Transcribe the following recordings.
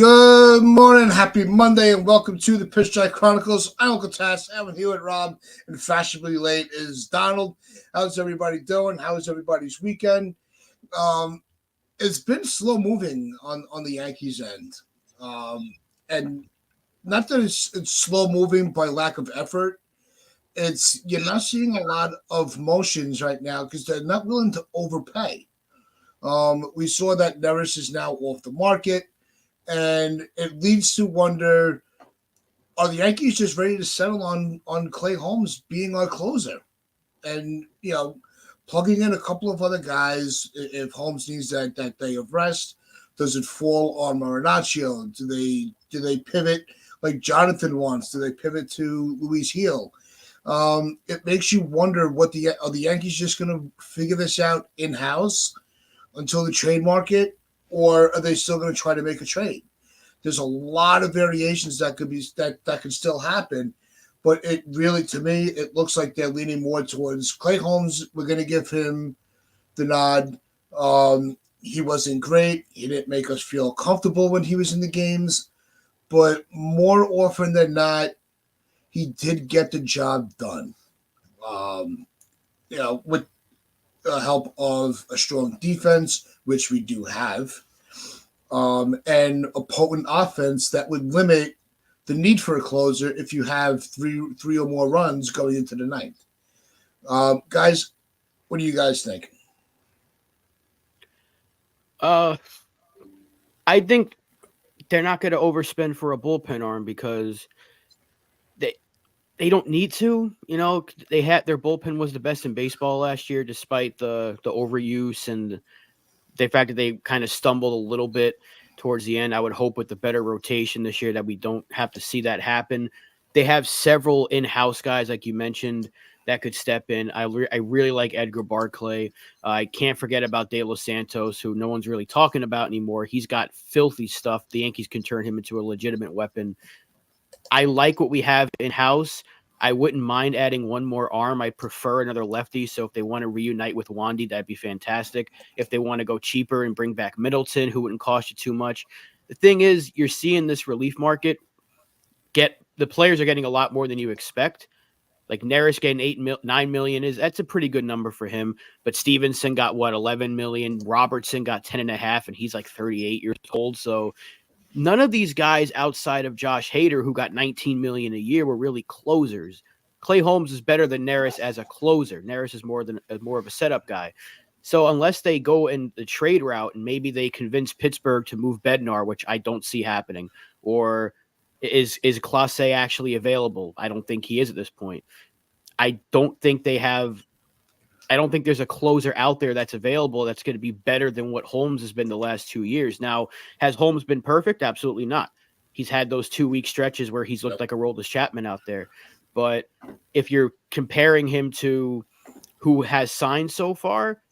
Good morning, happy Monday, and welcome to the Pitch Strike Chronicles. I'm Uncle Tass. I'm here with Rob, and fashionably late is Donald. How's everybody doing? How was everybody's weekend? Um, it's been slow moving on the Yankees end, and not that it's slow moving by lack of effort. It's you're not seeing a lot of motions right now because they're not willing to overpay. We saw that Neris is now off the market. And it leads to wonder: are the Yankees just ready to settle on Clay Holmes being our closer, and plugging in a couple of other guys if Holmes needs that day of rest? Does it fall on Marinaccio? Do they pivot like Jonathan wants? Do they pivot to Luis Heel? It makes you wonder: are the Yankees just going to figure this out in house until the trade market, or are they still going to try to make a trade? There's a lot of variations that could still happen, but it really, to me, it looks like they're leaning more towards Clay Holmes. We're going to give him the nod. He wasn't great. He didn't make us feel comfortable when he was in the games, but more often than not, he did get the job done. With the help of a strong defense, which we do have, and a potent offense that would limit the need for a closer if you have three or more runs going into the ninth. Guys, what do you guys think? I think they're not going to overspend for a bullpen arm because they don't need to. They had their bullpen was the best in baseball last year, despite the overuse and the fact that they kind of stumbled a little bit towards the end. I would hope with the better rotation this year that we don't have to see that happen. They have several in-house guys, like you mentioned, that could step in. I really like Edgar Barclay. I can't forget about De Los Santos, who no one's really talking about anymore. He's got filthy stuff. The Yankees can turn him into a legitimate weapon. I like what we have in-house. I wouldn't mind adding one more arm. I prefer another lefty. So if they want to reunite with Wandy, that'd be fantastic. If they want to go cheaper and bring back Middleton, who wouldn't cost you too much. The thing is, you're seeing this relief market the players are getting a lot more than you expect. Like Neris getting 9 million that's a pretty good number for him. But Stevenson got 11 million. Robertson got 10.5, and he's like 38 years old. So none of these guys outside of Josh Hader, who got 19 million a year, were really closers. Clay Holmes is better than Neris as a closer. Neris is more of a setup guy. So unless they go in the trade route and maybe they convince Pittsburgh to move Bednar, which I don't see happening, or is Clase actually available? I don't think he is at this point. I don't think there's a closer out there that's available that's going to be better than what Holmes has been the last 2 years. Now, has Holmes been perfect? Absolutely not. He's had those 2-week stretches where he's looked like a Aroldis Chapman out there. But if you're comparing him to who has signed so far,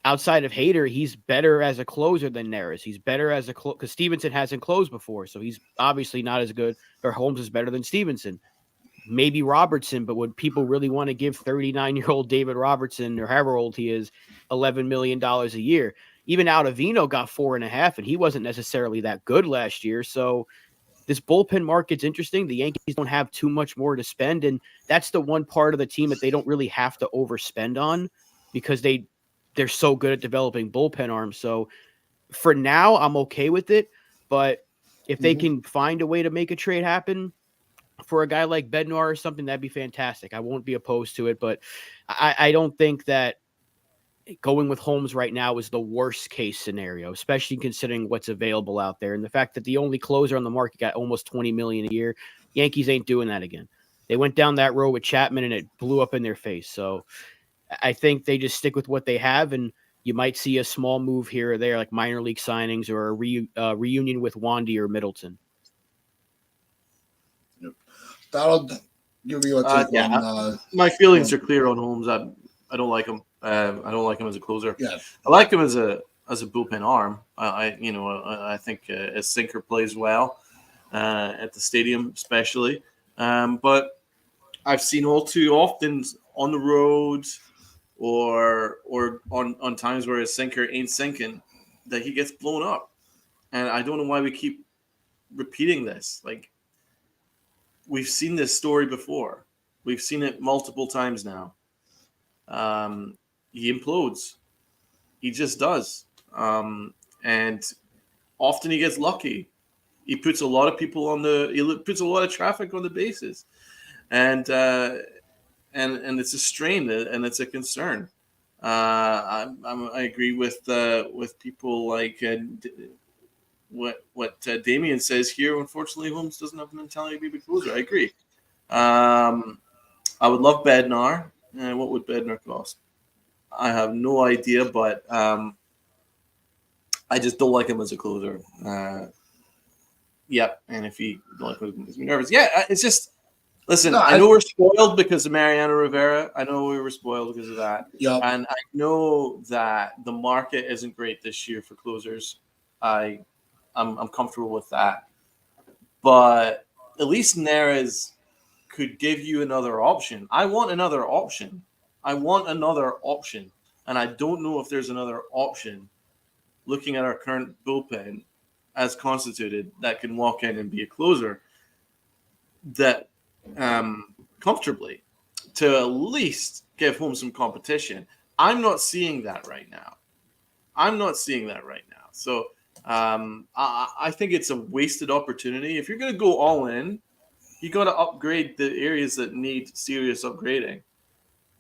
outside of Hader, he's better as a closer than Neris. He's better as a because Stevenson hasn't closed before, so he's obviously not as good. Or Holmes is better than Stevenson. Maybe Robertson, but would people really want to give 39-year-old David Robertson, or however old he is, $11 million a year? Even Ottavino got 4.5, and he wasn't necessarily that good last year. So this bullpen market's interesting. The Yankees don't have too much more to spend, and that's the one part of the team that they don't really have to overspend on because they're so good at developing bullpen arms. So for now, I'm okay with it. But if they can find a way to make a trade happen for a guy like Bednar or something, that'd be fantastic. I won't be opposed to it, but I don't think that going with Holmes right now is the worst case scenario, especially considering what's available out there. And the fact that the only closer on the market got almost 20 million a year, Yankees ain't doing that again. They went down that road with Chapman and it blew up in their face. So I think they just stick with what they have, and you might see a small move here or there, like minor league signings or a reunion with Wandy or Middleton. That'll give you a take on. My feelings are clear on Holmes. I don't like him. I don't like him as a closer. Yeah. I like him as a bullpen arm. I think his sinker plays well at the stadium, especially. But I've seen all too often on the road or on times where his sinker ain't sinking that he gets blown up, and I don't know why we keep repeating this. Like, we've seen this story before. We've seen it multiple times now. He implodes. He just does. And often he gets lucky. He puts a lot of people he puts a lot of traffic on the bases. And it's a strain and it's a concern. I agree with people like what Damien says here. Unfortunately, Holmes doesn't have the mentality to be the closer. I agree. I would love Bednar. What would Bednar cost? I have no idea, but I just don't like him as a closer. Yeah, and if he don't like him, makes me nervous. Yeah, it's just listen. No, I know we're spoiled because of Mariano Rivera. I know we were spoiled because of that. Yep. And I know that the market isn't great this year for closers. I'm comfortable with that, but at least Neres could give you another option. I want another option. And I don't know if there's another option looking at our current bullpen as constituted that can walk in and be a closer that comfortably to at least give home some competition. I'm not seeing that right now. So I think it's a wasted opportunity. If you're going to go all in, you got to upgrade the areas that need serious upgrading.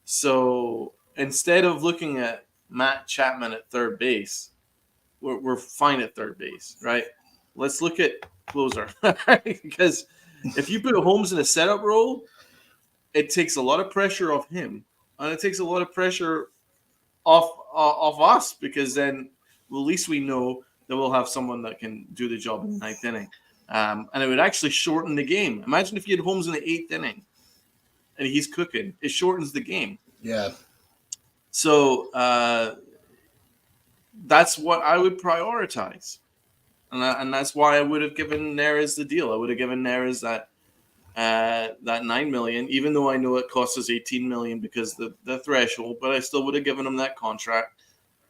So instead of looking at Matt Chapman at third base, we're fine at third base, right? Let's look at closer. Because if you put Holmes in a setup role, it takes a lot of pressure off him. And it takes a lot of pressure off us, because then at least we know that we'll have someone that can do the job in the ninth inning. And it would actually shorten the game. Imagine if you had Holmes in the eighth inning and he's cooking. It shortens the game. Yeah. So that's what I would prioritize. And that's why I would have given Neres the deal. I would have given Neres that $9 million, even though I know it costs us $18 million because the threshold, but I still would have given him that contract,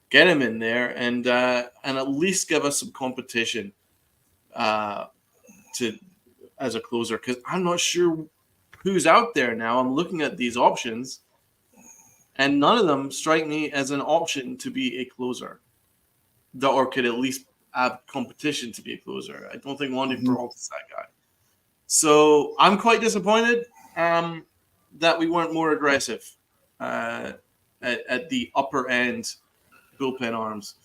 get him in there, and at least give us some competition as a closer, because I'm not sure who's out there now. I'm looking at these options, and none of them strike me as an option to be a closer, or could at least have competition to be a closer. I don't think Wandy Peralta is that guy. So I'm quite disappointed that we weren't more aggressive at the upper end bullpen arms,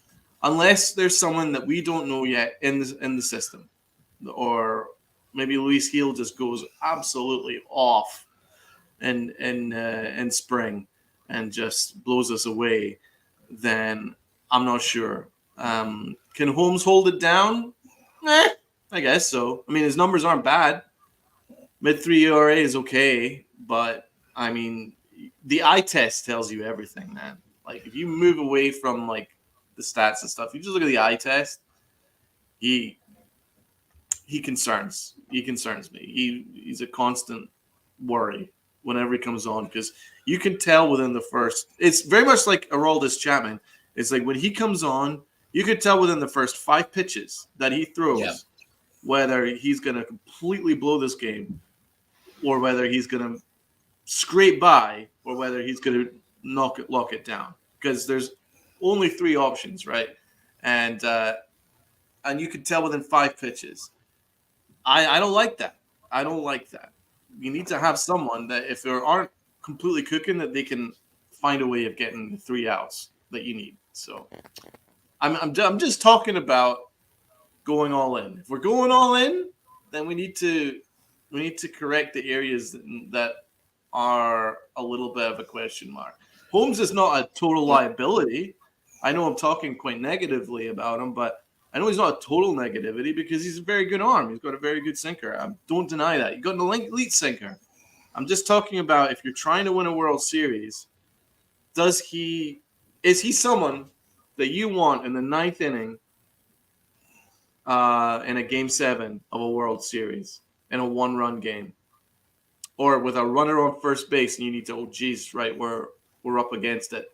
unless there's someone that we don't know yet in the system, or maybe Luis Gil just goes absolutely off in spring and just blows us away. Then I'm not sure. Can Holmes hold it down? I guess so. I mean, his numbers aren't bad. Mid-3 ERA is okay, but I mean, the eye test tells you everything, man. Like, if you move away from like the stats and stuff, you just look at the eye test. He concerns me. He's a constant worry whenever he comes on, because you can tell within the first. It's very much like Aroldis Chapman. It's like when he comes on, you could tell within the first 5 pitches that he throws whether he's going to completely blow this game, or whether he's going to scrape by, or whether he's going to lock it down. Because there's only 3 options, right? And you can tell within 5 pitches. I don't like that. You need to have someone that, if they aren't completely cooking, that they can find a way of getting the 3 outs that you need. So I'm just talking about going all in. If we're going all in, then we need to correct the areas that are a little bit of a question mark. Holmes is not a total liability. I know I'm talking quite negatively about him, but I know he's not a total negativity because he's a very good arm. He's got a very good sinker. I don't deny that. He's got an elite sinker. I'm just talking about, if you're trying to win a World Series, is he someone that you want in the 9th inning in a Game 7 of a World Series in a 1-run game, or with a runner on first base and you need to, we're up against it,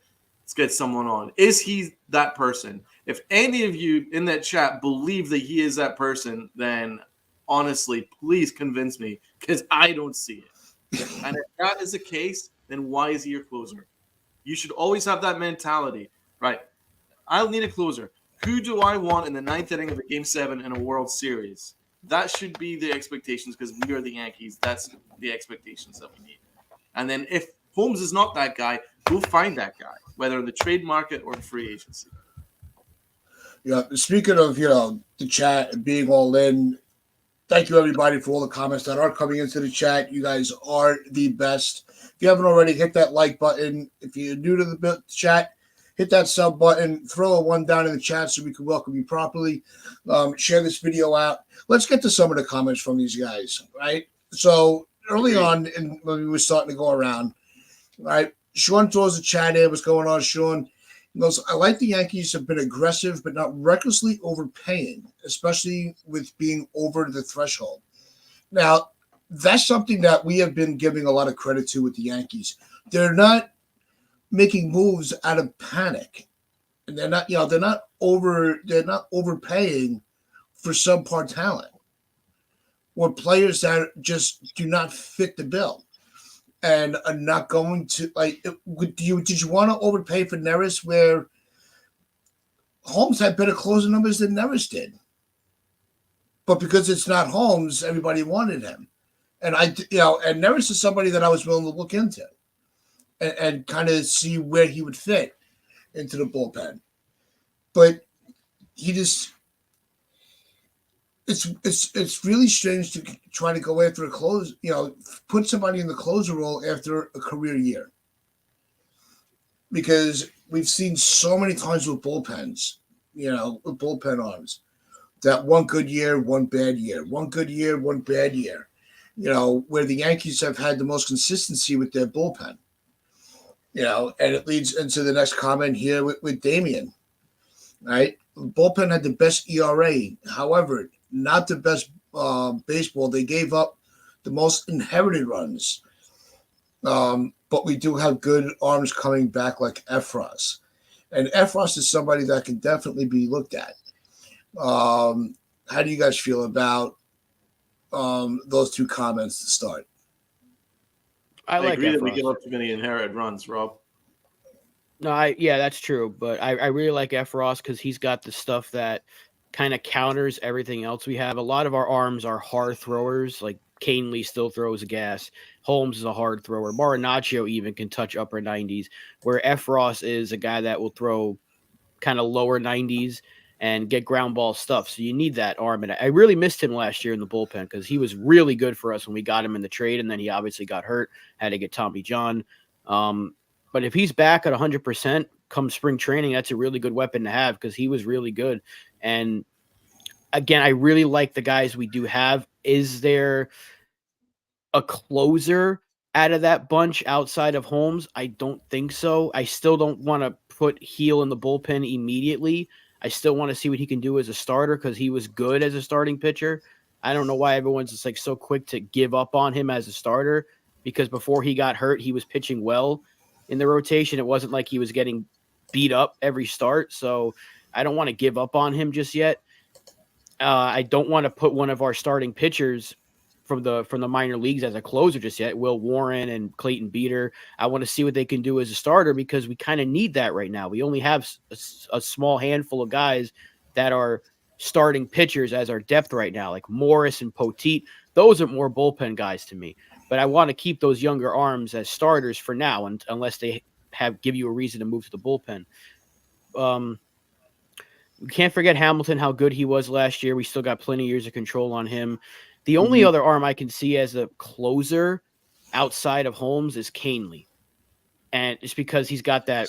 let's get someone on? Is he that person? If any of you in that chat believe that he is that person, then Honestly, please convince me because I don't see it. And if that is the case, then why is he your closer? You should always have that mentality, right? I'll need a closer. Who do I want in the ninth inning of a Game 7 in a World Series? That should be the expectations because we are the Yankees. That's the expectations that we need. And then if Holmes is not that guy, we'll find that guy, whether in the trade market or in free agency. Yeah. Speaking of, the chat and being all in, thank you everybody for all the comments that are coming into the chat. You guys are the best. If you haven't already, hit that like button. If you're new to the chat, hit that sub button. Throw a one down in the chat so we can welcome you properly. Share this video out. Let's get to some of the comments from these guys, right? So early on, when we were starting to go around, right? Sean throws the chat in. What's going on, Sean? He goes, I like the Yankees have been aggressive, but not recklessly overpaying, especially with being over the threshold. Now, that's something that we have been giving a lot of credit to with the Yankees. They're not making moves out of panic. And they're not overpaying for subpar talent or players that just do not fit the bill. And are not going to did you want to overpay for Neris where Holmes had better closing numbers than Neris did? But because it's not Holmes, everybody wanted him. And and Neris is somebody that I was willing to look into and kind of see where he would fit into the bullpen. But he just it's really strange to try to go after a close, put somebody in the closer role after a career year. Because we've seen so many times with bullpens, with bullpen arms, that one good year, one bad year, one good year, one bad year, where the Yankees have had the most consistency with their bullpen. And it leads into the next comment here with Damian, right? Bullpen had the best ERA. However, not the best baseball. They gave up the most inherited runs. But we do have good arms coming back like Efros. And Efros is somebody that can definitely be looked at. How do you guys feel about those two comments to start? I like agree Efros. that we give up too many inherited runs, Rob. No, that's true. But I really like Efros because he's got the stuff that kind of counters everything else we have. A lot of our arms are hard throwers, like Canely still throws gas. Holmes is a hard thrower. Marinaccio even can touch upper 90s, where Efros is a guy that will throw kind of lower 90s and get ground ball stuff. So you need that arm. And I really missed him last year in the bullpen because he was really good for us when we got him in the trade. And then he obviously got hurt, had to get Tommy John. But if he's back at 100% come spring training, that's a really good weapon to have because he was really good. And again, I really like the guys we do have. Is there a closer out of that bunch outside of Holmes? I don't think so. I still don't want to put Heel in the bullpen immediately. I still want to see what he can do as a starter because he was good as a starting pitcher. I don't know why everyone's just like so quick to give up on him as a starter because before he got hurt, he was pitching well in the rotation. It wasn't like he was getting beat up every start. So I don't want to give up on him just yet. I don't want to put one of our starting pitchers from the minor leagues as a closer just yet. Will Warren and Clayton Beater. I want to see what they can do as a starter because we kind of need that right now. We only have a small handful of guys that are starting pitchers as our depth right now, like Morris and Poteet. Those are more bullpen guys to me. But I want to keep those younger arms as starters for now, unless they give you a reason to move to the bullpen. We can't forget Hamilton, how good he was last year. We still got plenty of years of control on him. The only other arm I can see as a closer outside of Holmes is Canely. And it's because he's got that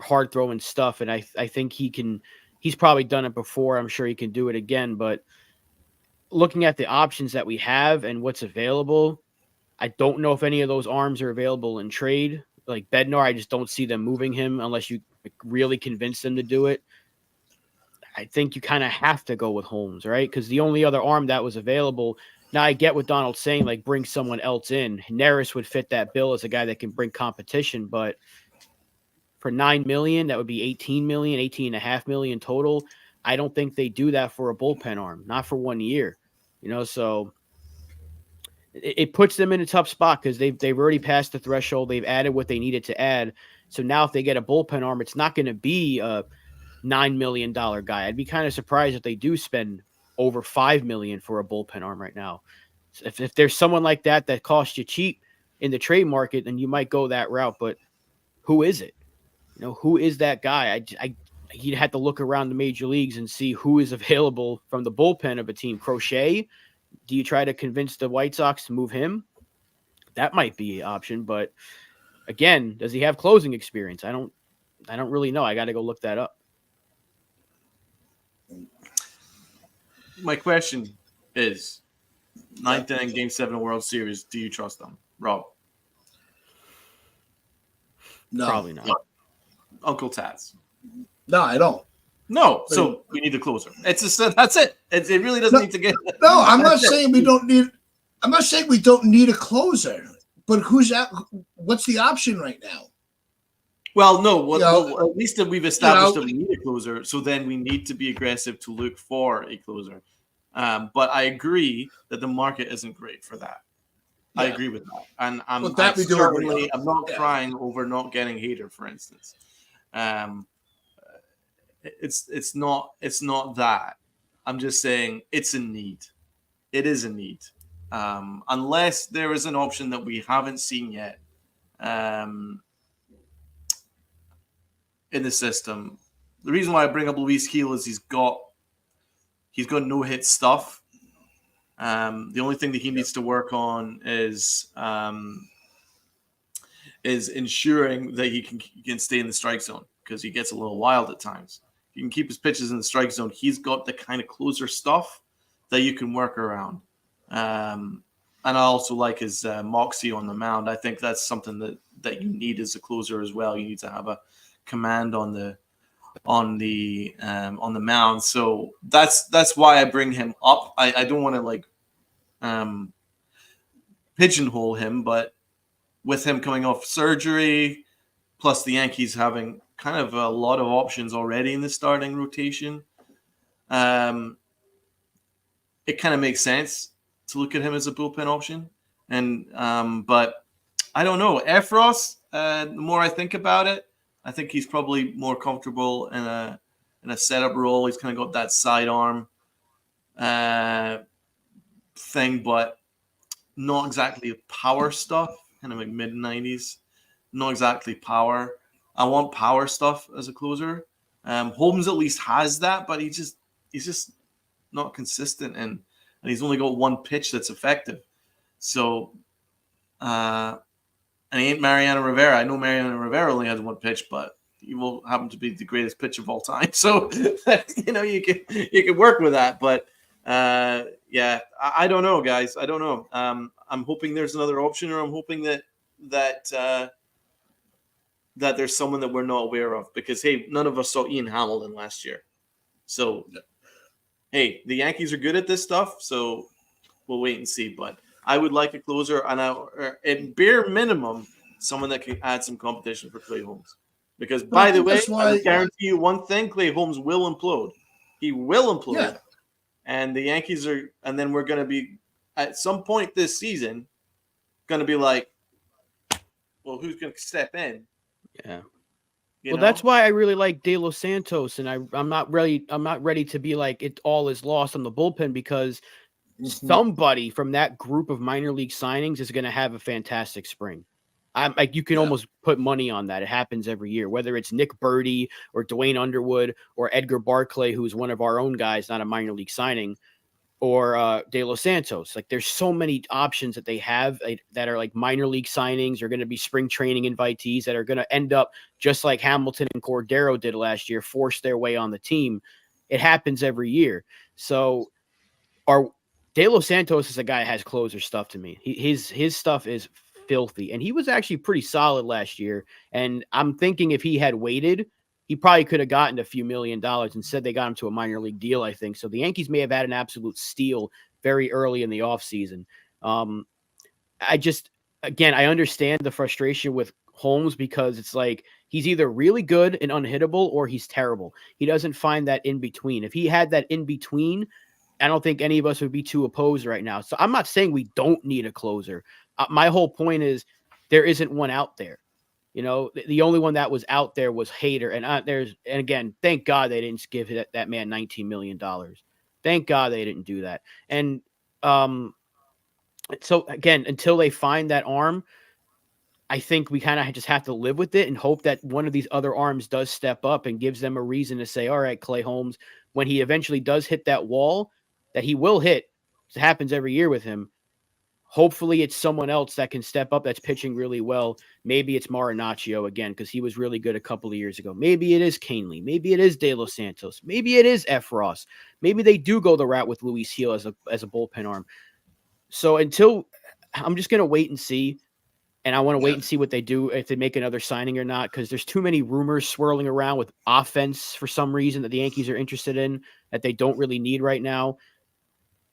hard throwing stuff. And I think he's probably done it before. I'm sure he can do it again. But looking at the options that we have and what's available, I don't know if any of those arms are available in trade. Like Bednar, I just don't see them moving him unless you really convince them to do it. I think you kind of have to go with Holmes, right? Because the only other arm that was available. Now I get what Donald's saying, like bring someone else in. Neris would fit that bill as a guy that can bring competition, but for $9 million, that would be $18 million, $18.5 million total. I don't think they do that for a bullpen arm, not for 1 year. So it puts them in a tough spot because they've already passed the threshold. They've added what they needed to add. So now if they get a bullpen arm, it's not going to be a $9 million guy. I'd be kind of surprised if they do spend over $5 million for a bullpen arm right now. So if there's someone like that costs you cheap in the trade market, then you might go that route. But who is it? Who is that guy? You'd have to look around the major leagues and see who is available from the bullpen of a team. Crochet? Do you try to convince the White Sox to move him? That might be an option, but again, does he have closing experience? I don't really know. I got to go look that up. My question is, ninth inning, Game 7 World Series, do you trust them, Rob? No. Probably not. Uncle Taz. No, I don't. No, so we need a closer. It's just that's it. It really doesn't need to get. No, I'm not saying we don't need. I'm not saying we don't need a closer, but who's out? What's the option right now? Well, no. Well, at least that we've established that we need a closer. So then we need to be aggressive to look for a closer. But I agree that the market isn't great for that. Yeah. I agree with that, and I'm not crying over not getting Hader, for instance. It's not that. I'm just saying it's a need. It is a need. Unless there is an option that we haven't seen yet in the system. The reason why I bring up Luis Gil is he's got no hit stuff. The only thing that he needs to work on is ensuring that he can stay in the strike zone, because he gets a little wild at times. You can keep his pitches in the strike zone. He's got the kind of closer stuff that you can work around. And I also like his moxie on the mound. I think that's something that you need as a closer as well. You need to have a command on the mound. So that's why I bring him up. I don't want to pigeonhole him, but with him coming off surgery, plus the Yankees having kind of a lot of options already in the starting rotation, it kind of makes sense to look at him as a bullpen option. And but I don't know. Efros, the more I think about it, I think he's probably more comfortable in a setup role. He's kind of got that sidearm thing, but not exactly power stuff. Kind of like mid-90s, not exactly power. I want power stuff as a closer. Holmes at least has that, but he's just not consistent, and he's only got one pitch that's effective. So, and he ain't Mariano Rivera. I know Mariano Rivera only has one pitch, but he will happen to be the greatest pitch of all time. So, you can work with that. But yeah, I don't know, guys. I don't know. I'm hoping there's another option, or I'm hoping that there's someone that we're not aware of, because, hey, none of us saw Ian Hamilton last year. So, hey, the Yankees are good at this stuff, so we'll wait and see. But I would like a closer, and at bare minimum, someone that can add some competition for Clay Holmes. Because, by the way, I guarantee you one thing: Clay Holmes will implode. He will implode. Yeah. And the Yankees and then we're going to be, at some point this season, going to be like, well, who's going to step in? Yeah. That's why I really like De Los Santos, and I'm not ready to be like it all is lost on the bullpen, because somebody from that group of minor league signings is going to have a fantastic spring. You can almost put money on that. It happens every year, whether it's Nick Birdie or Dwayne Underwood or Edgar Barclay, who's one of our own guys, not a minor league signing, or De Los Santos. Like, there's so many options that they have that are like minor league signings, or going to be spring training invitees that are going to end up just like Hamilton and Cordero did last year, force their way on the team. It happens every year. So De Los Santos is a guy that has closer stuff to me. His stuff is filthy, and he was actually pretty solid last year. And I'm thinking if he had waited, he probably could have gotten a few $1 million. Instead, they got him to a minor league deal, I think. So the Yankees may have had an absolute steal very early in the offseason. I understand the frustration with Holmes, because it's like he's either really good and unhittable or he's terrible. He doesn't find that in between. If he had that in between, I don't think any of us would be too opposed right now. So I'm not saying we don't need a closer. My whole point is there isn't one out there. You know, the only one that was out there was Hader, and and again, thank God they didn't give that man $19 million. Thank God they didn't do that. And so again, until they find that arm, I think we kind of just have to live with it and hope that one of these other arms does step up and gives them a reason to say, all right, Clay Holmes, when he eventually does hit that wall that he will hit, it happens every year with him. Hopefully it's someone else that can step up that's pitching really well. Maybe it's Marinaccio again, because he was really good a couple of years ago. Maybe it is Canely. Maybe it is De Los Santos. Maybe it is F. Ross. Maybe they do go the route with Luis Gil as a bullpen arm. So until I'm just going to wait and see. And I want to wait and see what they do, if they make another signing or not, because there's too many rumors swirling around with offense for some reason that the Yankees are interested in that they don't really need right now.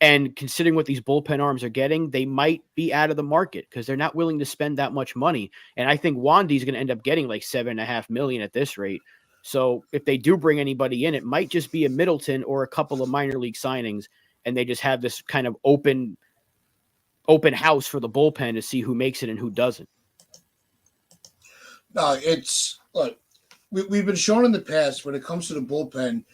And considering what these bullpen arms are getting, they might be out of the market because they're not willing to spend that much money. And I think Wandy's going to end up getting like $7.5 million at this rate. So if they do bring anybody in, it might just be a Middleton or a couple of minor league signings, and they just have this kind of open house for the bullpen to see who makes it and who doesn't. No, it's look. We've been shown in the past when it comes to the bullpen,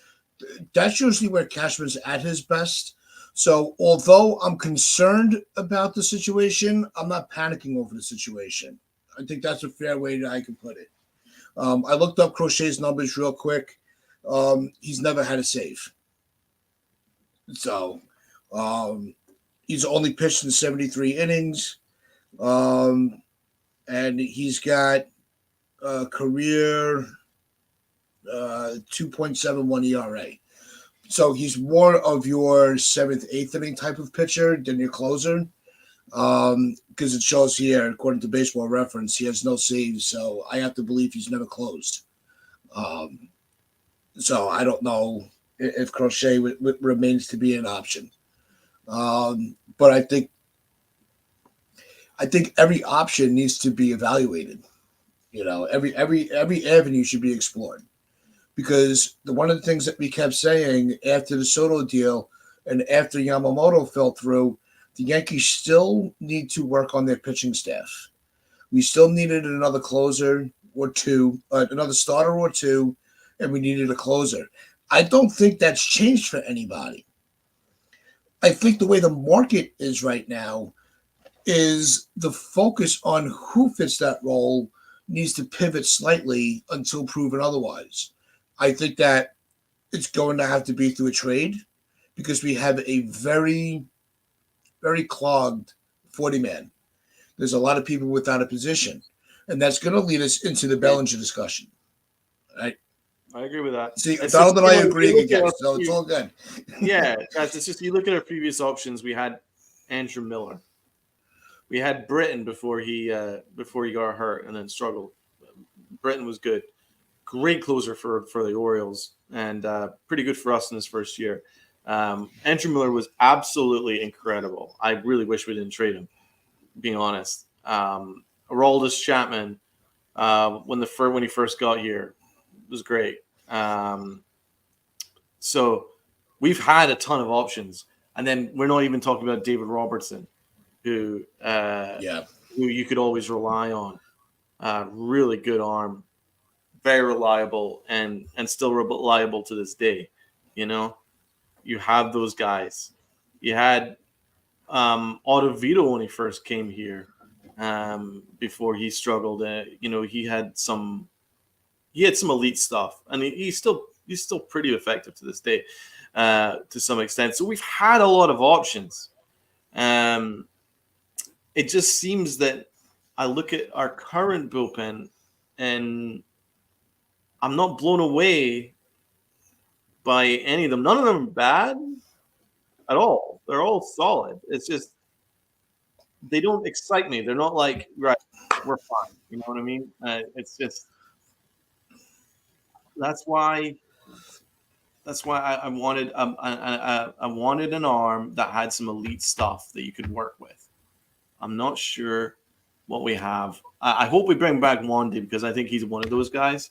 that's usually where Cashman's at his best. So although I'm concerned about the situation, I'm not panicking over the situation. I think that's a fair way that I can put it. I looked up Crochet's numbers real quick. He's never had a save. So he's only pitched in 73 innings. And he's got a career 2.71 ERA. So he's more of your 7th, 8th inning type of pitcher than your closer. Because it shows here, according to Baseball Reference, he has no saves. So I have to believe he's never closed. So I don't know if Crochet remains to be an option. But I think every option needs to be evaluated. You know, every avenue should be explored. Because one of the things that we kept saying after the Soto deal and after Yamamoto fell through, the Yankees still need to work on their pitching staff. We still needed another closer or two, another starter or two, and we needed a closer. I don't think that's changed for anybody. I think the way the market is right now is the focus on who fits that role needs to pivot slightly until proven otherwise. I think that it's going to have to be through a trade because we have a very, very clogged 40-man. There's a lot of people without a position, and that's going to lead us into the Bellinger discussion. Right? I agree with that. See, Donald and I agree again, so it's all good. Yeah, guys, it's just you look at our previous options. We had Andrew Miller. We had Britton before he got hurt and then struggled. Britton was good. Great closer for the Orioles and pretty good for us in his first year. Andrew Miller was absolutely incredible. I really wish we didn't trade him, being honest. Aroldis Chapman, when he first got here, was great. So we've had a ton of options. And then we're not even talking about David Robertson, who you could always rely on. Really good arm. Very reliable and still reliable to this day. You know, you have those guys. You had Otto Vito when he first came here, before he struggled. He had some elite stuff, and he's still pretty effective to this day, to some extent. So we've had a lot of options. It just seems that I look at our current bullpen and I'm not blown away by any of them. None of them are bad at all. They're all solid. It's just they don't excite me. They're not like, right, we're fine. You know what I mean? It's just that's why I wanted I wanted an arm that had some elite stuff that you could work with. I'm not sure what we have. I hope we bring back Wandy because I think he's one of those guys.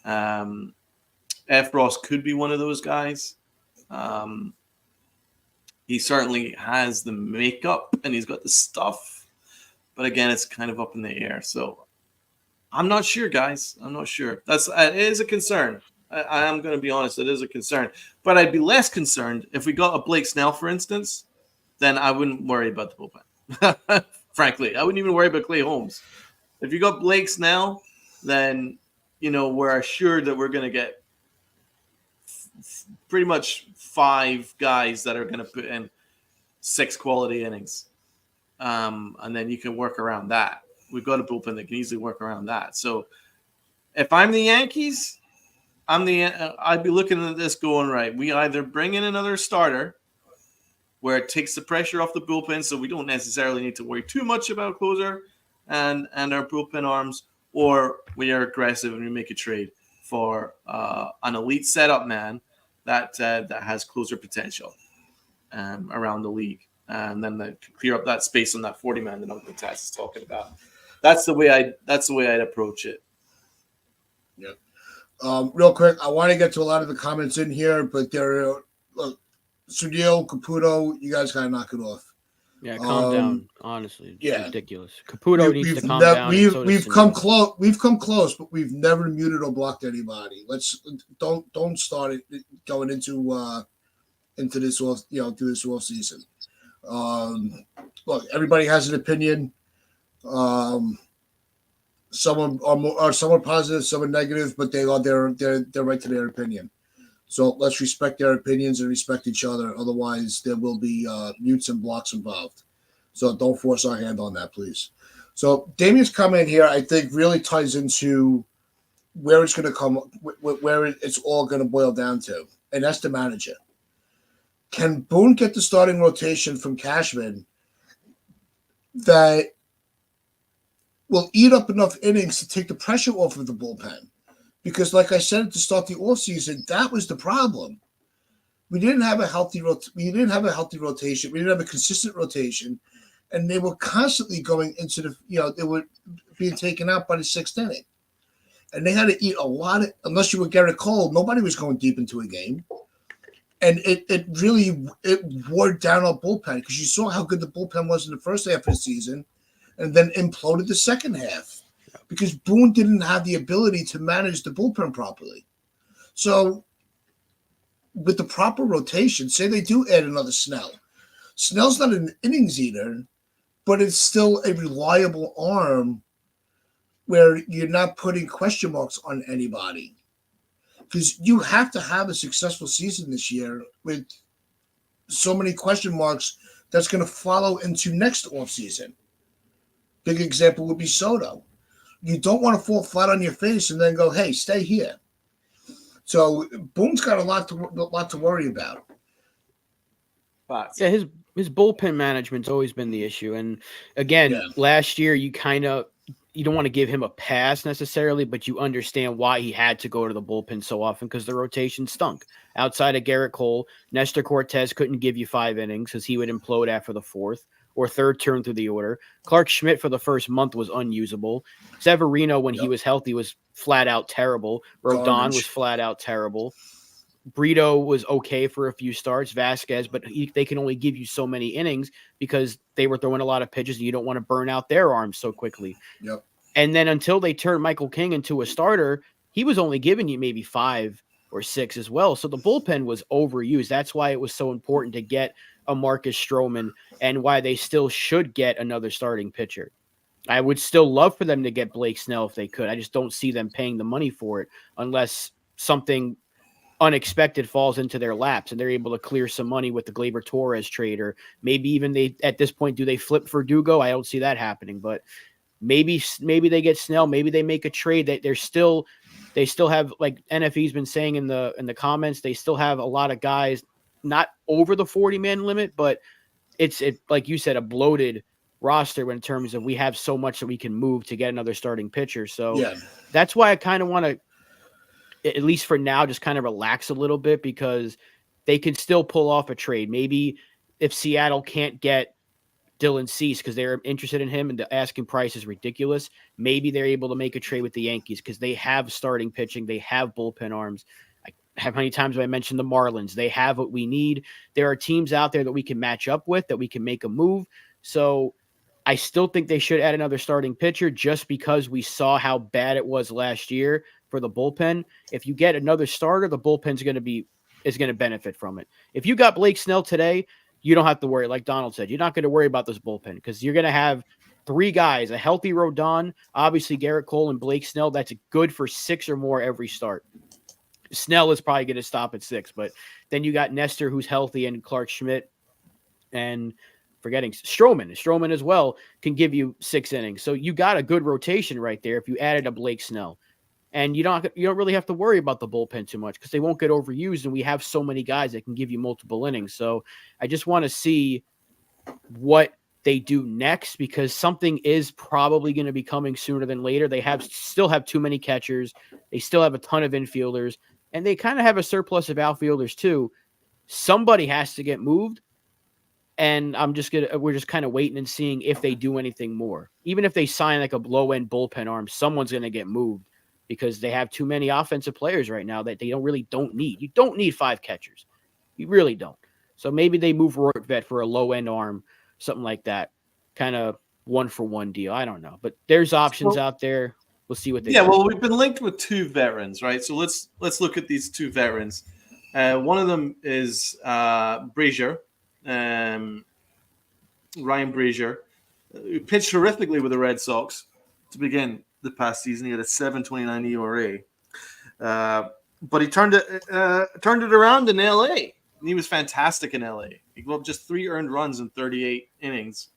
F. Ross could be one of those guys. He certainly has the makeup and he's got the stuff. But again, it's kind of up in the air. So I'm not sure, guys. I'm not sure. It is a concern. I am going to be honest. It is a concern. But I'd be less concerned if we got a Blake Snell, for instance. Then I wouldn't worry about the bullpen. Frankly, I wouldn't even worry about Clay Holmes. If you got Blake Snell, then we're assured that we're going to get pretty much 5 guys that are going to put in 6 quality innings, and then you can work around that. We've got a bullpen that can easily work around that. So if I'm the Yankees, I'd be looking at this going, right, we either bring in another starter where it takes the pressure off the bullpen so we don't necessarily need to worry too much about closer and our bullpen arms, or we are aggressive and we make a trade for an elite setup man that has closer potential around the league. And then they clear up that space on that 40-man that Uncle Taz is talking about. That's the way I'd approach it. Yeah. Real quick, I want to get to a lot of the comments in here, but Sunil, Caputo, you guys gotta knock it off. Yeah, calm down. Honestly, it's ridiculous. Caputo needs to calm down. We've come close. We've come close, but we've never muted or blocked anybody. Let's don't start it going into this off through this off season. Look, everybody has an opinion. Some are somewhat positive, some are negative, but they're right to their opinion. So let's respect their opinions and respect each other. Otherwise, there will be mutes and blocks involved. So don't force our hand on that, please. So Damien's comment here, I think, really ties into where it's going to come, where it's all going to boil down to, and that's the manager. Can Boone get the starting rotation from Cashman that will eat up enough innings to take the pressure off of the bullpen? Because, like I said at the start of the offseason, that was the problem. We didn't have a healthy rotation. We didn't have a consistent rotation, and they were constantly going into they were being taken out by the 6th inning, and they had to eat a lot of. Unless you were Garrett Cole, nobody was going deep into a game, and it really wore down our bullpen because you saw how good the bullpen was in the first half of the season, and then imploded the second half. Because Boone didn't have the ability to manage the bullpen properly. So with the proper rotation, say they do add another Snell. Snell's not an innings eater, but it's still a reliable arm where you're not putting question marks on anybody. Because you have to have a successful season this year with so many question marks that's going to follow into next offseason. Big example would be Soto. You don't want to fall flat on your face and then go, hey, stay here. So Boone's got a lot to worry about. Yeah, his bullpen management's always been the issue. And again, last year you don't want to give him a pass necessarily, but you understand why he had to go to the bullpen so often because the rotation stunk. Outside of Garrett Cole, Nestor Cortez couldn't give you 5 innings because he would implode after the 4th. Or 3rd turn through the order. Clark Schmidt for the first month was unusable. Severino, when he was healthy, was flat out terrible. Rodon was flat out terrible. Brito was okay for a few starts. Vasquez, but they can only give you so many innings because they were throwing a lot of pitches and you don't want to burn out their arms so quickly. Yep. And then until they turned Michael King into a starter, he was only giving you maybe 5 or 6 as well. So the bullpen was overused. That's why it was so important to get a Marcus Stroman and why they still should get another starting pitcher. I would still love for them to get Blake Snell if they could. I just don't see them paying the money for it unless something unexpected falls into their laps and they're able to clear some money with the Gleyber Torres trade, or maybe even at this point, do they flip Verdugo? I don't see that happening, but maybe they get Snell. Maybe they make a trade that they still have, like NFE's been saying in the comments, they still have a lot of guys not over the 40-man limit, but it's like you said, a bloated roster in terms of we have so much that we can move to get another starting pitcher. So that's why I kind of want to, at least for now, just kind of relax a little bit because they can still pull off a trade. Maybe if Seattle can't get Dylan Cease because they're interested in him and the asking price is ridiculous, maybe they're able to make a trade with the Yankees because they have starting pitching. They have bullpen arms. how many times have I mentioned the Marlins? They have what we need. There are teams out there that we can match up with, that we can make a move. So I still think they should add another starting pitcher just because we saw how bad it was last year for the bullpen. If you get another starter, the bullpen's going to benefit from it. If you got Blake Snell today, you don't have to worry. Like Donald said, you're not going to worry about this bullpen because you're going to have three guys, a healthy Rodon, obviously Garrett Cole and Blake Snell. That's good for 6 or more every start. Snell is probably going to stop at 6, but then you got Nestor, who's healthy, and Clark Schmidt, and forgetting Stroman as well can give you 6 innings. So you got a good rotation right there if you added a Blake Snell. And you don't really have to worry about the bullpen too much because they won't get overused, and we have so many guys that can give you multiple innings. So I just want to see what they do next because something is probably going to be coming sooner than later. They still have too many catchers. They still have a ton of infielders, and they kind of have a surplus of outfielders too. Somebody has to get moved. And we're just kind of waiting and seeing if they do anything more. Even if they sign like a low-end bullpen arm, someone's going to get moved because they have too many offensive players right now that they don't need. You don't need 5 catchers. You really don't. So maybe they move Rortvet for a low-end arm, something like that. Kind of 1-for-1 deal. I don't know. But there's options out there. We'll see what they do. Yeah, well, we've been linked with 2 veterans, right? So let's look at these 2 veterans. One of them is Brazier. Ryan Brazier, who pitched horrifically with the Red Sox to begin the past season. He had a 7.29 ERA, but he turned it around in LA. And he was fantastic in LA. He gave up just 3 earned runs in 38 innings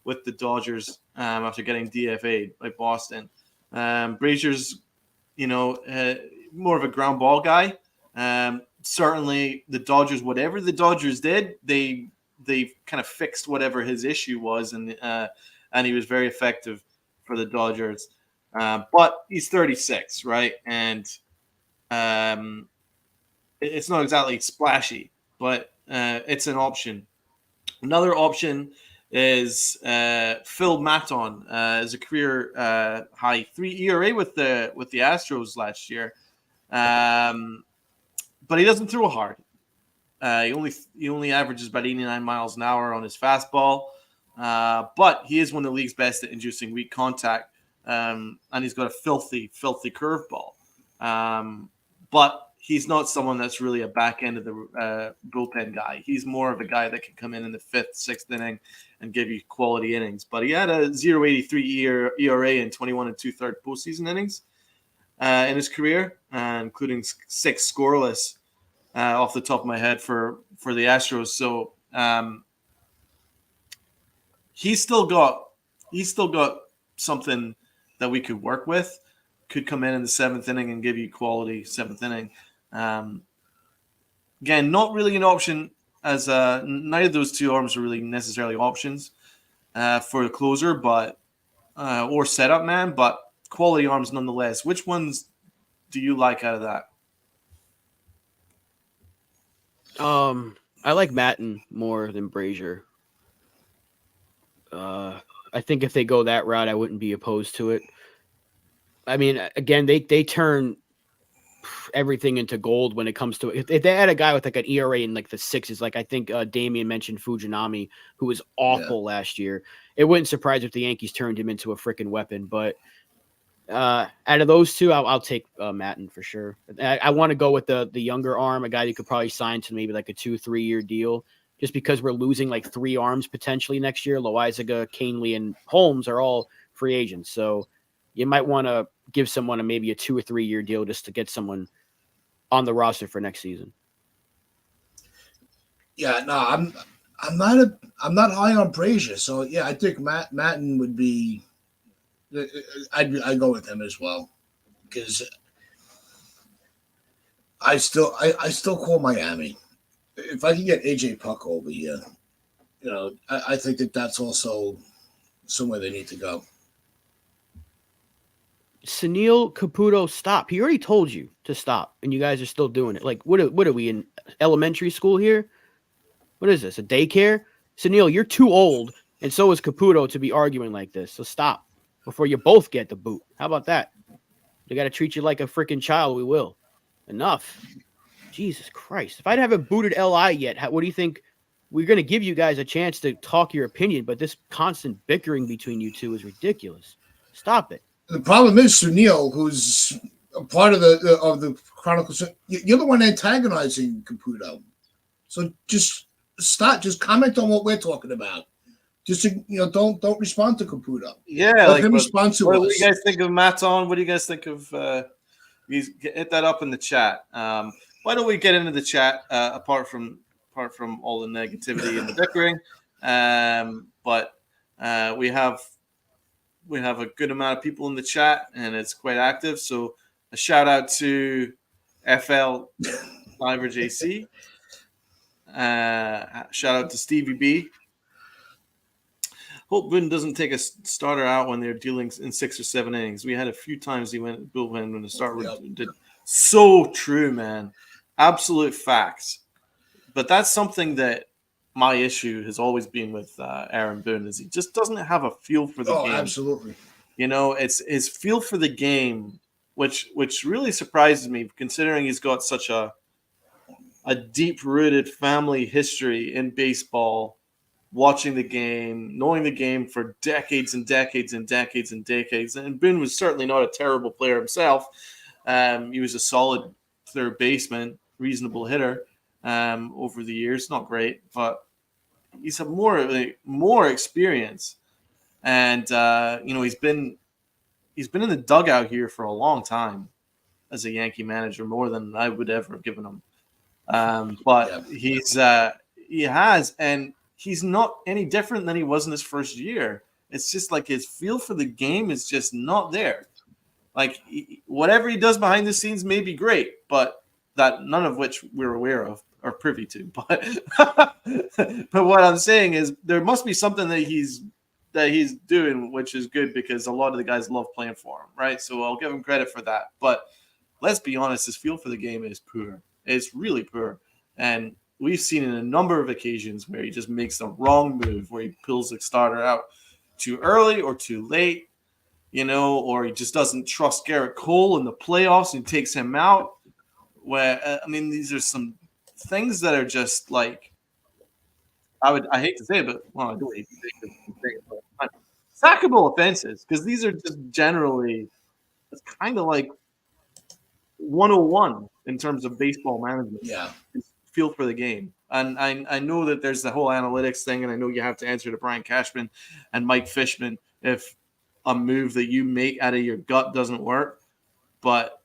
with the Dodgers after getting DFA'd by Boston. Brazier's, more of a ground ball guy. Certainly the Dodgers, whatever the Dodgers did, they kind of fixed whatever his issue was, and he was very effective for the Dodgers. But he's 36, right? And it's not exactly splashy, but it's an option. Another option is Phil Maton, as a career high 3 ERA with the Astros last year. But he doesn't throw hard. He only averages about 89 miles an hour on his fastball. But he is one of the league's best at inducing weak contact. And he's got a filthy curveball. But he's not someone that's really a back end of the bullpen guy. He's more of a guy that can come in the 5th, 6th inning and give you quality innings. But he had a 0.83 ERA in 21 2/3 postseason innings in his career, including 6 scoreless. Off the top of my head for the Astros. So he's still got something that we could work with. Could come in the 7th inning and give you quality 7th inning. Again, not really an option as neither of those 2 arms are really necessarily options for a closer, but or setup man, but quality arms nonetheless. Which ones do you like out of that? I like Maton more than Brazier. I think if they go that route, I wouldn't be opposed to it. I mean, again, they turn everything into gold when it comes to it. If they had a guy with like an ERA in like the 6s, like I think Damian mentioned Fujinami, who was awful last year. It wouldn't surprise if the Yankees turned him into a freaking weapon, but out of those 2, I'll take Maton for sure. I want to go with the younger arm, a guy you could probably sign to maybe like a 2-3 year deal, just because we're losing like 3 arms potentially next year. Loizaga, Canely, and Holmes are all free agents, so you might want to give someone maybe a 2 or 3 year deal just to get someone on the roster for next season. Yeah, no, I'm not high on Brazier, so yeah, I think Maton would be. I'd go with him as well because I still call Miami. If I can get AJ Puck over here, I think that's also somewhere they need to go. Sunil Caputo, stop. He already told you to stop, and you guys are still doing it. Like, what are we in elementary school here? What is this, a daycare? Sunil, you're too old, and so is Caputo to be arguing like this. So stop before you both get the boot. How about that? They got to treat you like a freaking child. We will. Enough. Jesus Christ. If I haven't booted LI yet, what do you think? We're going to give you guys a chance to talk your opinion, but this constant bickering between you two is ridiculous. Stop it. The problem is Sunil, who's a part of the Chronicles. You're the one antagonizing Caputo, so just stop. Just comment on what we're talking about. Just don't respond to Caputo. Yeah, let him respond to us. What do you guys think of Maton? What do you guys think of? Hit that up in the chat. Why don't we get into the chat? Apart from all the negativity and the bickering, but we have a good amount of people in the chat, and it's quite active. So a shout out to FL Liver JC. Shout out to Stevie B. Hope Boone doesn't take a starter out when they're dealing in 6 or 7 innings. We had a few times he went bullpen when the starter did. So true, man. Absolute facts. But that's something that my issue has always been with Aaron Boone is he just doesn't have a feel for the game. Absolutely. It's his feel for the game, which really surprises me considering he's got such a deep-rooted family history in baseball, watching the game, knowing the game for decades and decades and decades and decades. And Boone was certainly not a terrible player himself. He was a solid third baseman, reasonable hitter over the years. Not great, but he's had more experience. And he's been in the dugout here for a long time as a Yankee manager, more than I would ever have given him. But he has, and he's not any different than he was in his first year. It's just like his feel for the game is just not there. Like whatever he does behind the scenes may be great, but that none of which we're aware of or privy to. But but what I'm saying is there must be something that he's doing, which is good because a lot of the guys love playing for him, right? So I'll give him credit for that. But let's be honest, his feel for the game is poor. It's really poor. And we've seen in a number of occasions where he just makes the wrong move, where he pulls the starter out too early or too late, or he just doesn't trust Garrett Cole in the playoffs and takes him out. Where, these are some things that are just like, I hate to say it, but well, I do hate to say it, but sackable offenses, because these are just generally, it's kind of like 101 in terms of baseball management. Yeah. Feel for the game. And I know that there's the whole analytics thing, and I know you have to answer to Brian Cashman and Mike Fishman if a move that you make out of your gut doesn't work. But,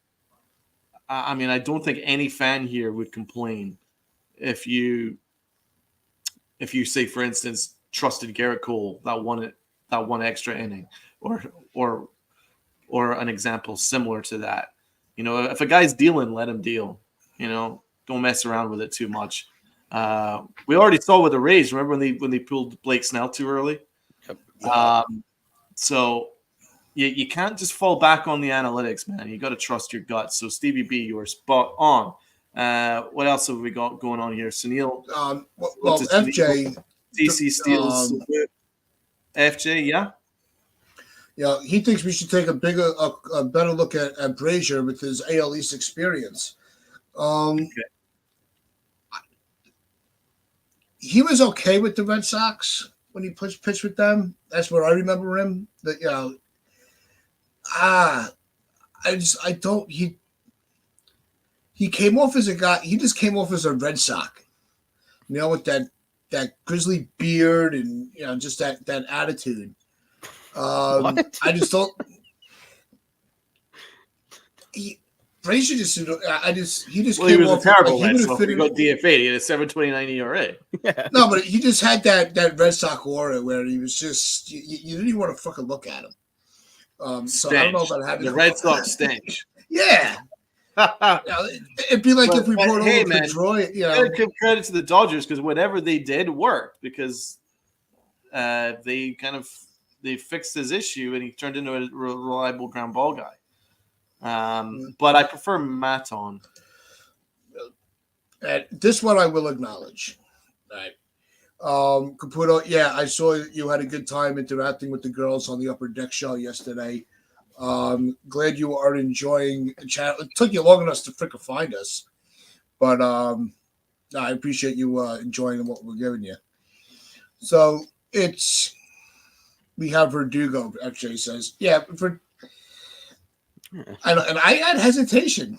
I don't think any fan here would complain if you say, for instance, trusted Garrett Cole that one extra inning, or an example similar to that. If a guy's dealing, let him deal. Don't mess around with it too much. We already saw with the Rays. Remember when they pulled Blake Snell too early? Yep. So you can't just fall back on the analytics, man. You got to trust your gut. So Stevie B, you are spot on. What else have we got going on here? Sunil. FJ. DC Steels. FJ, yeah. Yeah, he thinks we should take a better look at Brazier with his AL East experience. Okay. He was okay with the Red Sox when he pitched with them. That's where I remember him. He came off as a guy. He just came off as a Red Sox, with that grizzly beard and just that attitude. What? I just don't. Brazier he was a terrible Red Sox. He got DFA. He had a 7.29 ERA. Yeah. No, but he just had that Red Sox aura where he was just you didn't even want to fucking look at him. So I don't know about having the Red Sox stench. Yeah. It'd be like if we brought over Pedroia. Give credit to the Dodgers because whatever they did worked because they fixed his issue and he turned into a reliable ground ball guy. But I prefer Maton. This one I will acknowledge. Right. Caputo, I saw you had a good time interacting with the girls on the Upper Deck show yesterday. Glad you are enjoying the chat. It took you long enough to freaking find us. But I appreciate you enjoying what we're giving you. So we have Verdugo. Actually, says I had hesitation.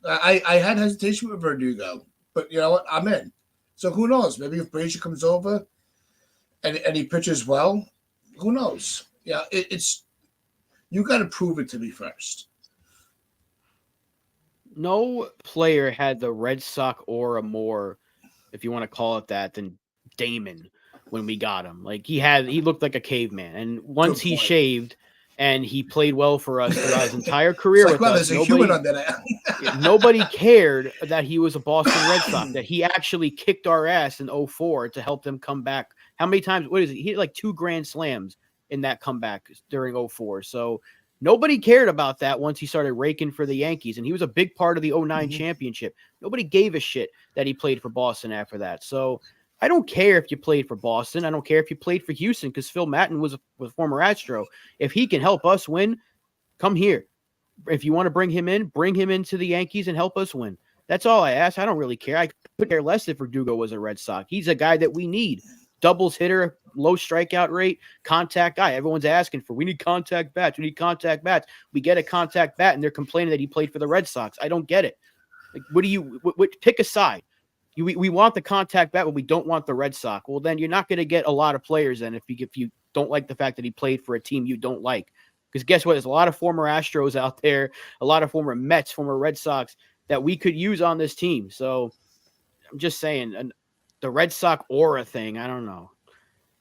I had hesitation with Verdugo, but you know what? I'm in. So who knows? Maybe if Brazier comes over and he pitches well, who knows? Yeah, it's you got to prove it to me first. No player had the Red Sox aura more, if you want to call it that, than Damon when we got him. Like he looked like a caveman. And once he shaved and he played well for us throughout his entire career with us, nobody cared that he was a Boston Red Sox, that he actually kicked our ass in 2004 to help them come back. How many times? What is it? He had like 2 grand slams in that comeback during 2004. So nobody cared about that once he started raking for the Yankees. And he was a big part of the 2009 championship. Nobody gave a shit that he played for Boston after that. So I don't care if you played for Boston. I don't care if you played for Houston, because Phil Maton was a former Astro. If he can help us win, come here. If you want to bring him into the Yankees and help us win. That's all I ask. I don't really care. I could care less if Verdugo was a Red Sox. He's a guy that we need. Doubles hitter, low strikeout rate, contact guy. Everyone's asking for, we need contact bats. We need contact bats. We get a contact bat, and they're complaining that he played for the Red Sox. I don't get it. Like, pick a side. We want the contact bat, but we don't want the Red Sox. Well, then you're not going to get a lot of players then if you don't like the fact that he played for a team you don't like. Because guess what? There's a lot of former Astros out there, a lot of former Mets, former Red Sox that we could use on this team. So I'm just saying, the Red Sox aura thing, I don't know.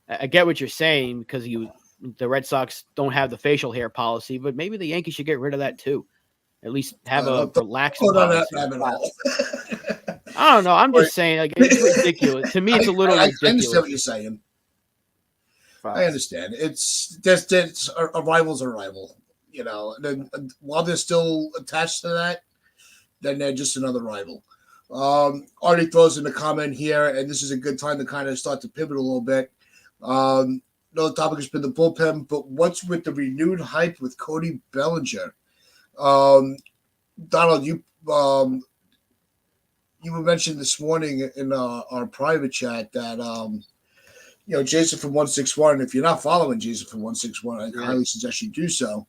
I get what you're saying because the Red Sox don't have the facial hair policy, but maybe the Yankees should get rid of that too. At least have a relaxed policy. I don't know. I'm just saying, like, it's ridiculous. To me, it's a little ridiculous. I understand what you're saying. I understand. It's a rival's a rival, you know. And then while they're still attached to that, then they're just another rival. Artie throws in a comment here, and this is a good time to kind of start to pivot a little bit. Another topic has been the bullpen, but what's with the renewed hype with Cody Bellinger? Donald, you were mentioned this morning in our private chat that Jason from 161. If you're not following Jason from 161, I highly suggest you do so.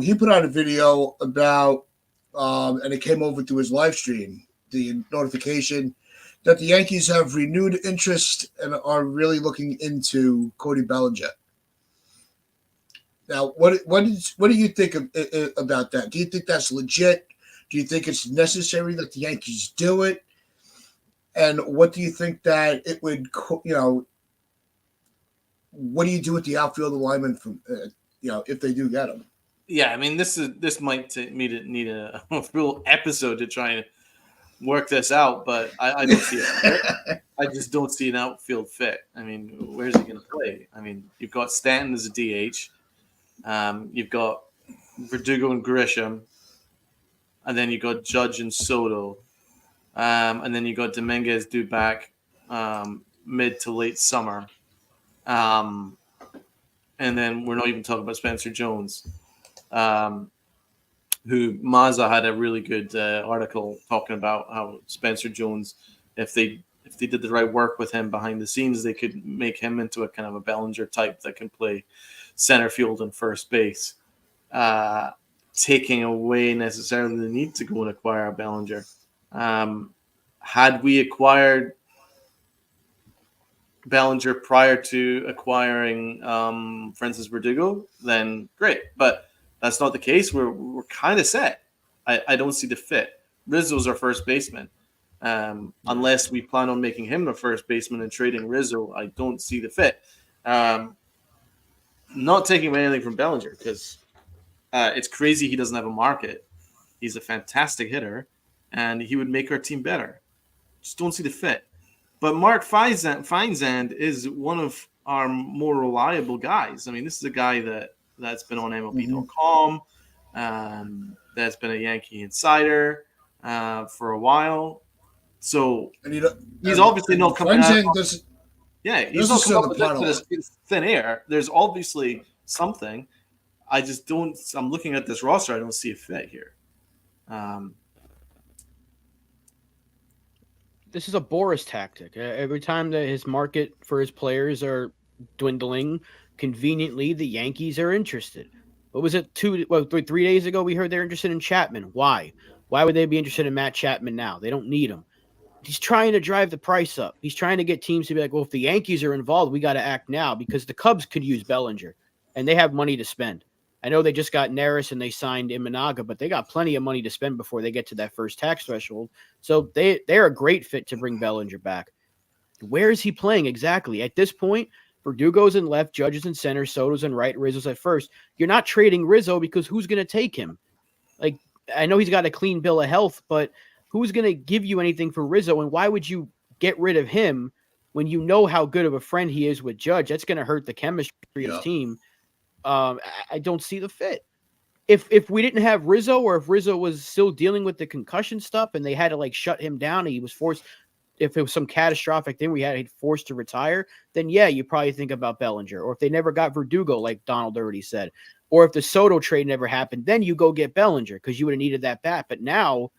He put out a video about, and it came over to his live stream, the notification that the Yankees have renewed interest and are really looking into Cody Bellinger. Now, what do you think about that? Do you think that's legit? Do you think it's necessary that the Yankees do it? And what do you think that it would, what do you do with the outfield alignment from, if they do get him? Yeah, I mean, this might need a real episode to try and work this out, but I don't see it. I just don't see an outfield fit. I mean, where's he going to play? I mean, you've got Stanton as a DH. You've got Verdugo and Grisham. And then you've got Judge and Soto. And then you've got Dominguez due back mid to late summer. And then we're not even talking about Spencer Jones, who Mazza had a really good article talking about how Spencer Jones, if they did the right work with him behind the scenes, they could make him into a kind of a Bellinger type that can play center field and first base, taking away necessarily the need to go and acquire a Bellinger. Had we acquired Bellinger prior to acquiring Francis Verdugo, then great. But that's not the case. We're kind of set. I don't see the fit. Rizzo's our first baseman. Unless we plan on making him the first baseman and trading Rizzo, I don't see the fit. Not taking away anything from Bellinger because it's crazy he doesn't have a market. He's a fantastic hitter, and he would make our team better. Just don't see the fit. But Mark Feinsand is one of our more reliable guys. I mean, this is a guy that's been on MLB.com, that's been a Yankee insider for a while. So he's obviously not coming out. He's not coming up with this thin air. There's obviously something. I just don't. I'm looking at this roster. I don't see a fit here. this is a Boris tactic. Every time that his market for his players are dwindling, conveniently the Yankees are interested. What was it? 3 days ago we heard they're interested in Chapman. Why? Why would they be interested in Matt Chapman now? They don't need him. He's trying to drive the price up. He's trying to get teams to be like, well, if the Yankees are involved, we got to act now because the Cubs could use Bellinger and they have money to spend. I know they just got Neris and they signed Imanaga, but they got plenty of money to spend before they get to that first tax threshold. So they're a great fit to bring Bellinger back. Where is he playing exactly? At this point, Verdugo's in left, Judge is in center, Soto's in right, Rizzo's at first. You're not trading Rizzo because who's going to take him? Like, I know he's got a clean bill of health, but who's going to give you anything for Rizzo? And why would you get rid of him when you know how good of a friend he is with Judge? That's going to hurt the chemistry of his team. I don't see the fit. If we didn't have Rizzo, or if Rizzo was still dealing with the concussion stuff and they had to like shut him down and he was forced, if it was some catastrophic thing we had forced to retire, then yeah, you probably think about Bellinger. Or if they never got Verdugo, like Donald already said, or if the Soto trade never happened, then you go get Bellinger because you would have needed that bat. But now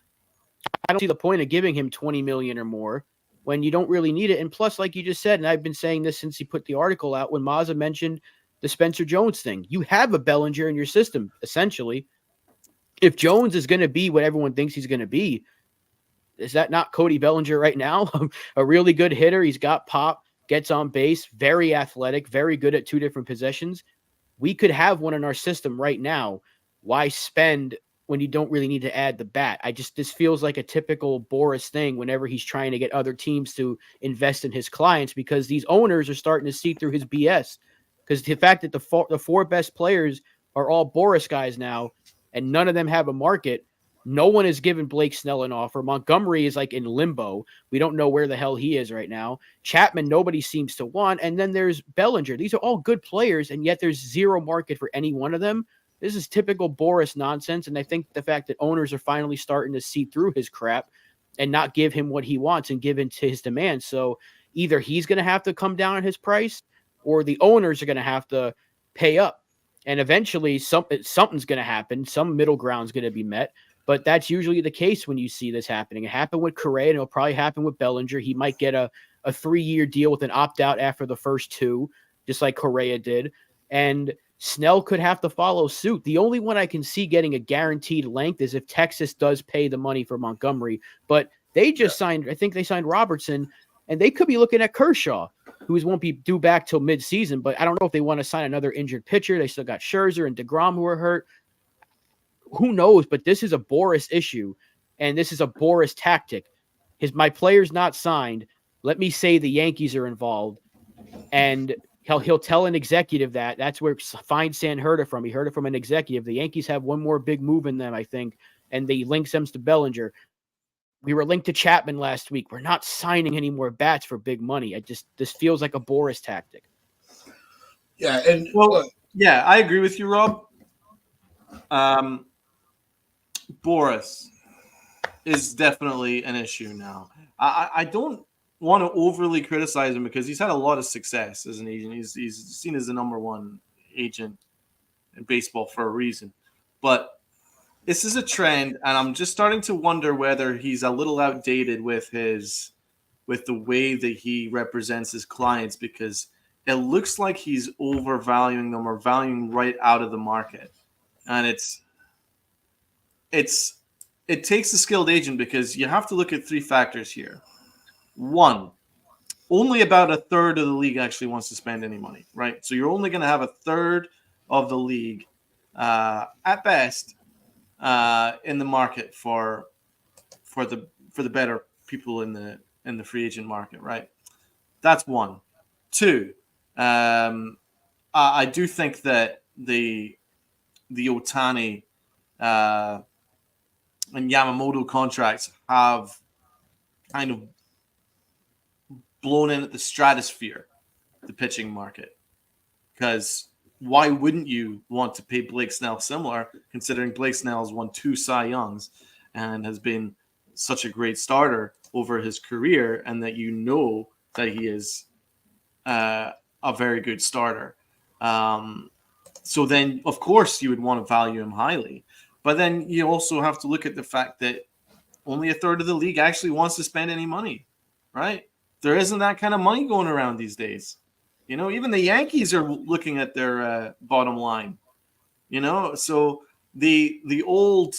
I don't see the point of giving him $20 million or more when you don't really need it. And plus, like you just said, and I've been saying this since he put the article out, when Mazza mentioned the Spencer Jones thing, you have a Bellinger in your system, essentially. If Jones is going to be what everyone thinks he's going to be, is that not Cody Bellinger right now? A really good hitter. He's got pop, gets on base, very athletic, very good at two different positions. We could have one in our system right now. Why spend when you don't really need to add the bat? This feels like a typical Boris thing whenever he's trying to get other teams to invest in his clients, because these owners are starting to see through his BS. Because the fact that the four best players are all Boris guys now, and none of them have a market. No one has given Blake Snell an offer. Montgomery is like in limbo. We don't know where the hell he is right now. Chapman, nobody seems to want. And then there's Bellinger. These are all good players, and yet there's zero market for any one of them. This is typical Boris nonsense. And I think the fact that owners are finally starting to see through his crap and not give him what he wants and give in to his demands. So either he's going to have to come down on his price, or the owners are going to have to pay up. And eventually something's going to happen. Some middle ground is going to be met. But that's usually the case when you see this happening. It happened with Correa, and it'll probably happen with Bellinger. He might get a 3-year deal with an opt-out after the first 2, just like Correa did. And Snell could have to follow suit. The only one I can see getting a guaranteed length is if Texas does pay the money for Montgomery. But they just signed, I think they signed Robertson, and they could be looking at Kershaw, who won't be due back till midseason. But I don't know if they want to sign another injured pitcher. They still got Scherzer and DeGrom who are hurt. Who knows? But this is a Boris issue, and this is a Boris tactic. My player's not signed. Let me say the Yankees are involved, and he'll tell an executive that. That's where Feinstein heard it from. He heard it from an executive. The Yankees have one more big move in them, I think, and they link them to Bellinger. We were linked to Chapman last week. We're not signing any more bats for big money. This feels like a Boris tactic. Yeah, and yeah, I agree with you, Rob. Boris is definitely an issue now. I don't want to overly criticize him because he's had a lot of success as an agent. He's seen as the number one agent in baseball for a reason. But this is a trend, and I'm just starting to wonder whether he's a little outdated with the way that he represents his clients, because it looks like he's overvaluing them or valuing right out of the market. And it takes a skilled agent, because you have to look at 3 factors here. 1, only about a third of the league actually wants to spend any money, right? So you're only going to have a third of the league, at best, in the market for the better people in the free agent market, right? That's 1. 2, I do think that the Ohtani and Yamamoto contracts have kind of blown in at the stratosphere, the pitching market. Because why wouldn't you want to pay Blake Snell similar, considering Blake Snell has won 2 Cy Youngs and has been such a great starter over his career, and that you know that he is a very good starter. So then, of course, you would want to value him highly. But then you also have to look at the fact that only a third of the league actually wants to spend any money. right? There isn't that kind of money going around these days. Even the Yankees are looking at their bottom line. So the old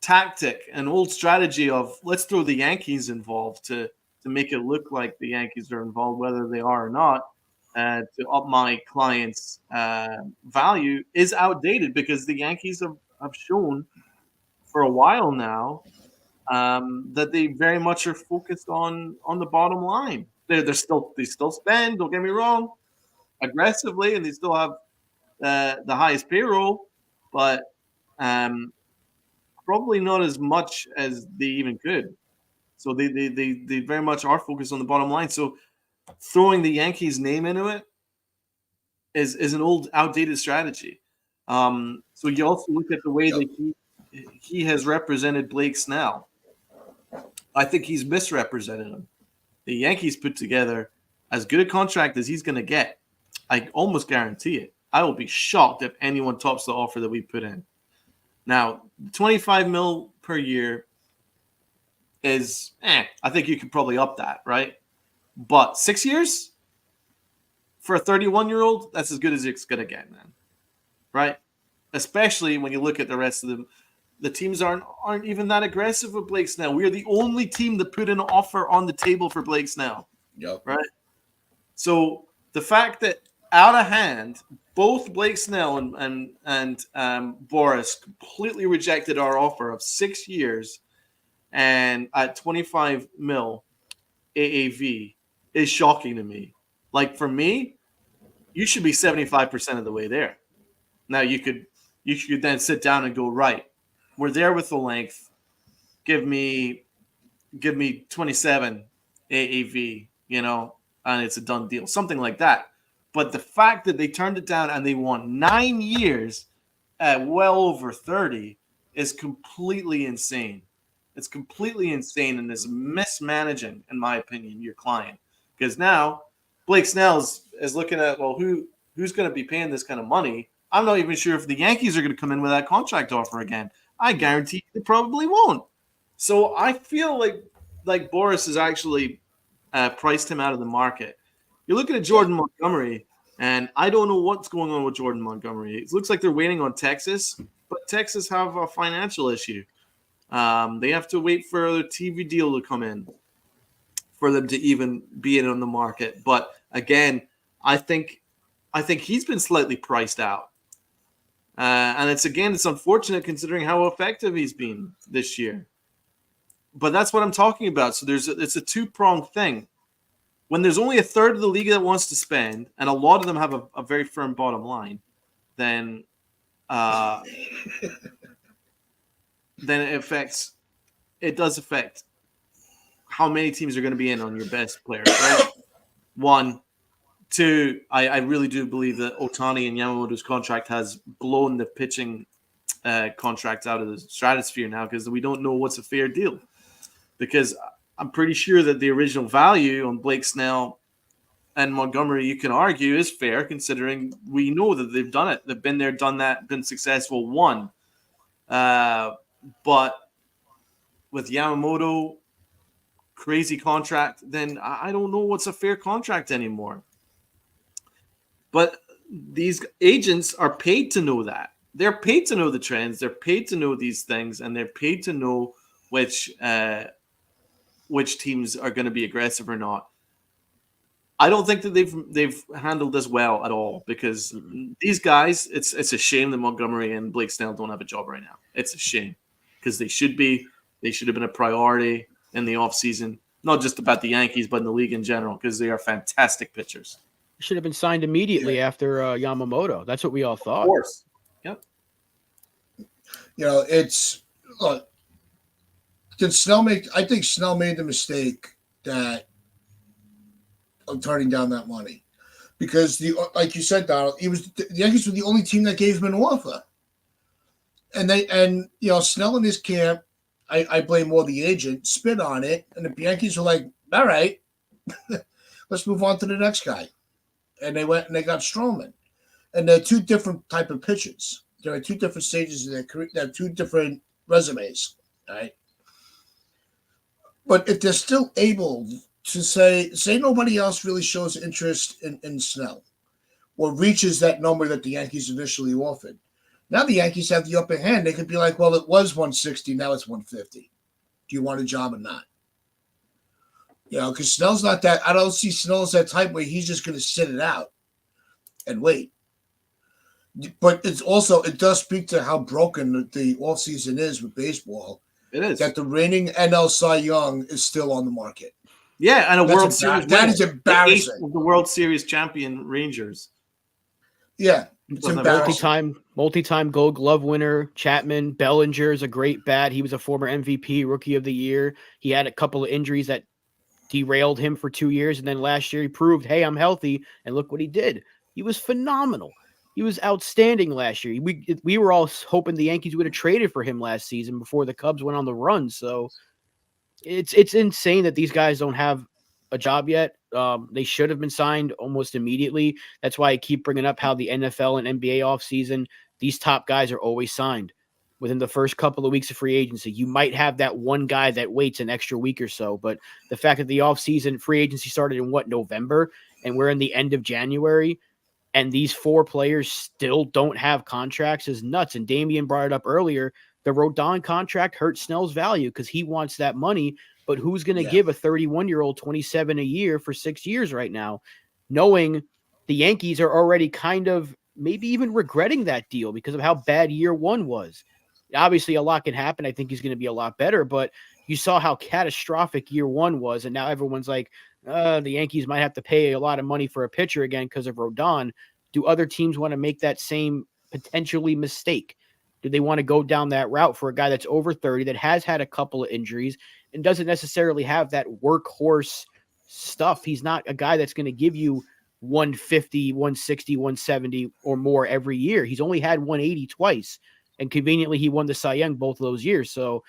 tactic and old strategy of let's throw the Yankees involved to make it look like the Yankees are involved, whether they are or not, to up my client's value is outdated because the Yankees have shown for a while now that they very much are focused on the bottom line. They still spend. Don't get me wrong, aggressively, and they still have the highest payroll, but probably not as much as they even could. So they very much are focused on the bottom line. So throwing the Yankees name into it is an old, outdated strategy. So you also look at the way that he has represented Blake Snell. I think he's misrepresented him. The Yankees put together as good a contract as he's going to get. I almost guarantee it. I will be shocked if anyone tops the offer that we put in. Now, 25 mil per year is, I think you could probably up that, right? But 6 years for a 31-year-old, that's as good as it's going to get, man. Right? Especially when you look at the rest of them. The teams aren't even that aggressive with Blake Snell. We are the only team that put an offer on the table for Blake Snell. Yep. Right? So the fact that out of hand, both Blake Snell and Boris completely rejected our offer of 6 years and at 25 mil AAV is shocking to me. Like for me, you should be 75% of the way there. Now you could then sit down and go, right, we're there with the length. Give me 27 AAV, and it's a done deal. Something like that. But the fact that they turned it down and they want 9 years at well over 30 is completely insane. It's completely insane and is mismanaging, in my opinion, your client. Because now Blake Snell is looking at, well, who's going to be paying this kind of money? I'm not even sure if the Yankees are going to come in with that contract offer again. I guarantee they probably won't. So I feel like Boris has actually priced him out of the market. You're looking at Jordan Montgomery, and I don't know what's going on with Jordan Montgomery. It looks like they're waiting on Texas, but Texas have a financial issue. They have to wait for the TV deal to come in for them to even be in on the market. But again, I think he's been slightly priced out. And it's unfortunate considering how effective he's been this year. But that's what I'm talking about. So it's a two-pronged thing. When there's only a third of the league that wants to spend, and a lot of them have a very firm bottom line, then it does affect how many teams are going to be in on your best players, right? 1, 2, I really do believe that Ohtani and Yamamoto's contract has blown the pitching contract out of the stratosphere now because we don't know what's a fair deal. Because I'm pretty sure that the original value on Blake Snell and Montgomery, you can argue, is fair considering we know that they've done it. They've been there, done that, been successful, won. But with Yamamoto, crazy contract, then I don't know what's a fair contract anymore. But these agents are paid to know that. They're paid to know the trends. They're paid to know these things, and they're paid to know which teams are going to be aggressive or not. I don't think that they've handled this well at all because these guys, it's a shame that Montgomery and Blake Snell don't have a job right now. It's a shame because they should have been a priority in the offseason, not just about the Yankees, but in the league in general because they are fantastic pitchers. Should have been signed immediately after Yamamoto. That's what we all thought. Of course. Yep. Did Snell make? I think Snell made the mistake of turning down that money because like you said, Donald, the Yankees were the only team that gave him an offer, and Snell and his camp, I blame more the agent, spit on it, and the Yankees were like, all right, let's move on to the next guy, and they went and they got Stroman, and they're two different type of pitchers. They're at two different stages of their career. They have two different resumes, right? But if they're still able to say nobody else really shows interest in Snell or reaches that number that the Yankees initially offered. Now the Yankees have the upper hand. They could be like, well, it was 160, now it's 150. Do you want a job or not? Because Snell's not that. I don't see Snell as that type where he's just going to sit it out and wait. But it does speak to how broken the offseason is with baseball. It is. That the reigning NL Cy Young is still on the market. Yeah, and World Series winner. That is embarrassing. The World Series champion Rangers. Yeah, it's embarrassing. Multi-time Gold Glove winner Chapman. Bellinger is a great bat. He was a former MVP, Rookie of the Year. He had a couple of injuries that derailed him for 2 years, and then last year he proved, hey, I'm healthy, and look what he did. He was phenomenal. He was outstanding last year. We were all hoping the Yankees would have traded for him last season before the Cubs went on the run. So it's insane that these guys don't have a job yet. They should have been signed almost immediately. That's why I keep bringing up how the NFL and NBA offseason, these top guys are always signed within the first couple of weeks of free agency. You might have that one guy that waits an extra week or so, but the fact that the offseason free agency started in November, and we're in the end of January, and these 4 players still don't have contracts is nuts. And Damian brought it up earlier. The Rodon contract hurts Snell's value because he wants that money. But who's going to give a 31-year-old $27 a year for 6 years right now, knowing the Yankees are already kind of maybe even regretting that deal because of how bad year 1 was? Obviously, a lot can happen. I think he's going to be a lot better, but you saw how catastrophic year 1 was, and now everyone's like, the Yankees might have to pay a lot of money for a pitcher again because of Rodon. Do other teams want to make that same potentially mistake? Do they want to go down that route for a guy that's over 30 that has had a couple of injuries and doesn't necessarily have that workhorse stuff? He's not a guy that's going to give you 150, 160, 170 or more every year. He's only had 180 twice, and conveniently he won the Cy Young both of those years. So,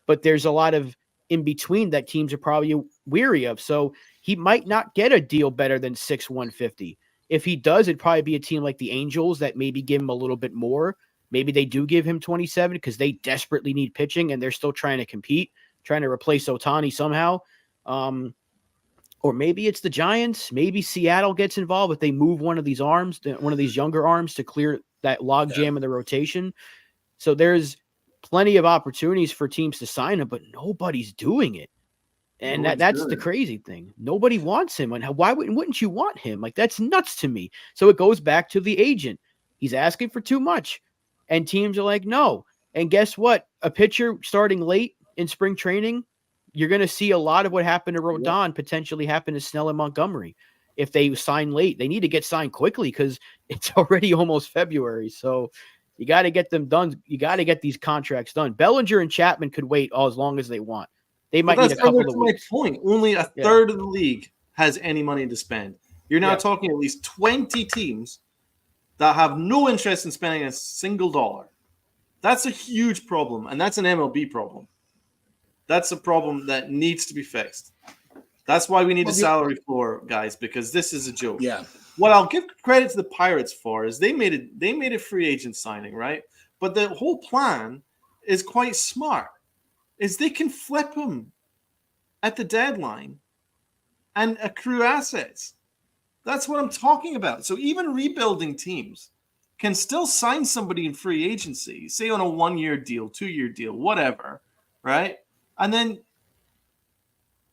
but there's a lot of in between that teams are probably weary of. So he might not get a deal better than 150. If he does, it'd probably be a team like the Angels that maybe give him a little bit more. Maybe they do give him 27 because they desperately need pitching and they're still trying to compete, trying to replace Ohtani somehow. Or maybe it's the Giants. Maybe Seattle gets involved if they move one of these younger arms to clear that log jam in the rotation. So there's plenty of opportunities for teams to sign him, but nobody's doing it. And that's the crazy thing. Nobody wants him. And why wouldn't you want him? Like, that's nuts to me. So it goes back to the agent. He's asking for too much. And teams are like, no. And guess what? A pitcher starting late in spring training, you're going to see a lot of what happened to Rodon potentially happen to Snell and Montgomery. If they sign late, they need to get signed quickly because it's already almost February. So you got to get them done. You got to get these contracts done. Bellinger and Chapman could wait as long as they want. They might need a couple of weeks. My point. Only a third of the league has any money to spend. You're now talking at least 20 teams that have no interest in spending a single dollar. That's a huge problem, and that's an MLB problem. That's a problem that needs to be fixed. That's why we need a salary floor, guys, because this is a joke. Yeah. What I'll give credit to the Pirates for is they made a free agent signing, right? But the whole plan is quite smart. Is they can flip him at the deadline and accrue assets. That's what I'm talking about. So even rebuilding teams can still sign somebody in free agency, say on a 1-year deal, 2-year deal, whatever, right? And then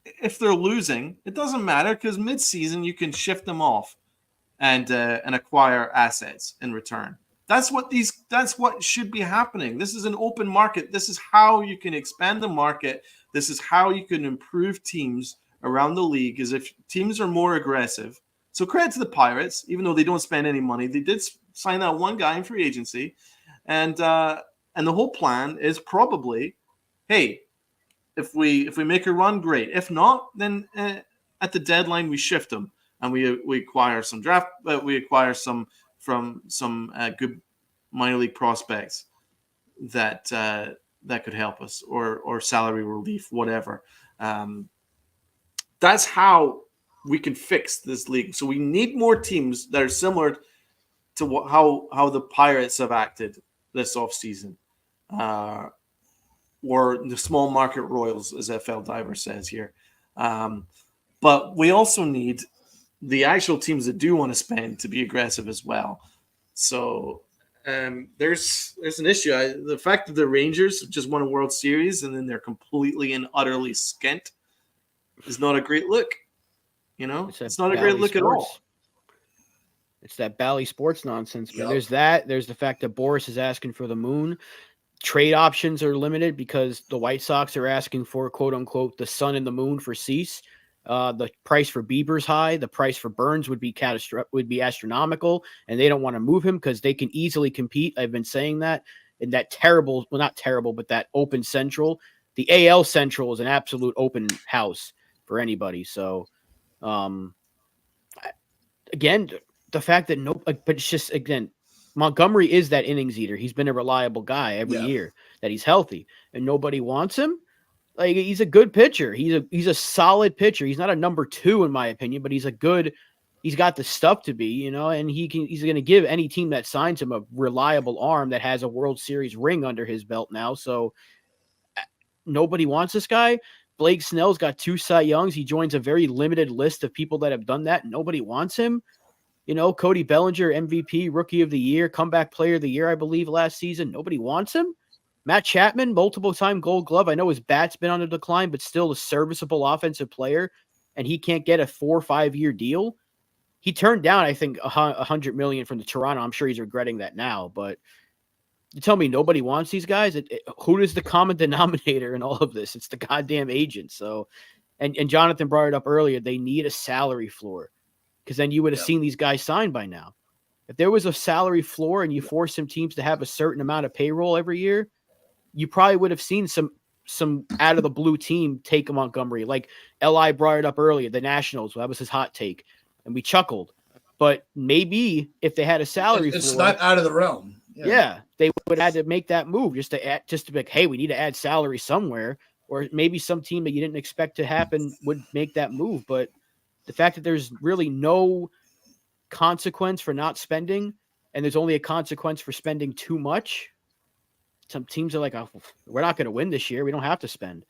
if they're losing, it doesn't matter because mid-season you can shift them off and acquire assets in return. That's what should be happening. This is an open market. This is how you can expand the market. This is how you can improve teams around the league, is if teams are more aggressive. So credit to the Pirates, even though they don't spend any money, they did sign that one guy in free agency. And the whole plan is probably, hey, if we make a run, great. If not, then at the deadline we shift them and we acquire some draft. We acquire some from some good minor league prospects that could help us, or salary relief, whatever. That's how we can fix this league. So we need more teams that are similar to how the Pirates have acted this offseason. Or the small market Royals, as FL Diver says here. But we also need the actual teams that do want to spend to be aggressive as well. So there's an issue. The fact that the Rangers just won a World Series and then they're completely and utterly skint is not a great look. It's not a great look at all. It's that Bally Sports nonsense. But Yep. there's that. There's the fact that Boris is asking for the moon. Trade options are limited because the White Sox are asking for, quote unquote, the sun and the moon for Cease. The price for Bieber's high. The price for Burns would be astronomical, and they don't want to move him because they can easily compete. I've been saying that in that terrible, well, not terrible, but that open Central. The AL Central is an absolute open house for anybody. So, again, the fact that but it's just, again, Montgomery is that innings eater. He's been a reliable guy every year that he's healthy, and nobody wants him. Like, he's a good pitcher. He's a solid pitcher. He's not a number 2 in my opinion, but he's got the stuff to be, and he's going to give any team that signs him a reliable arm that has a World Series ring under his belt now. So nobody wants this guy. Blake Snell's got 2 Cy Youngs. He joins a very limited list of people that have done that. Nobody wants him. Cody Bellinger, MVP, Rookie of the Year, Comeback Player of the Year, I believe, last season. Nobody wants him. Matt Chapman, multiple-time Gold Glove. I know his bat's been on the decline, but still a serviceable offensive player, and he can't get a 4 or 5 year deal. He turned down, I think, $100 million from the Toronto. I'm sure he's regretting that now, but you tell me nobody wants these guys? Who is the common denominator in all of this? It's the goddamn agent. So, and Jonathan brought it up earlier. They need a salary floor, because then you would have seen these guys signed by now. If there was a salary floor and you force some teams to have a certain amount of payroll every year, you probably would have seen some out of the blue team take Montgomery. Like Li brought it up earlier, the Nationals. That was his hot take, and we chuckled. But maybe if they had a salary it's floor, not out of the realm. Yeah, they would have had to make that move just to be like, hey, we need to add salary somewhere, or maybe some team that you didn't expect to happen would make that move. But the fact that there's really no consequence for not spending, and there's only a consequence for spending too much. Some teams are like, oh, we're not going to win this year. We don't have to spend.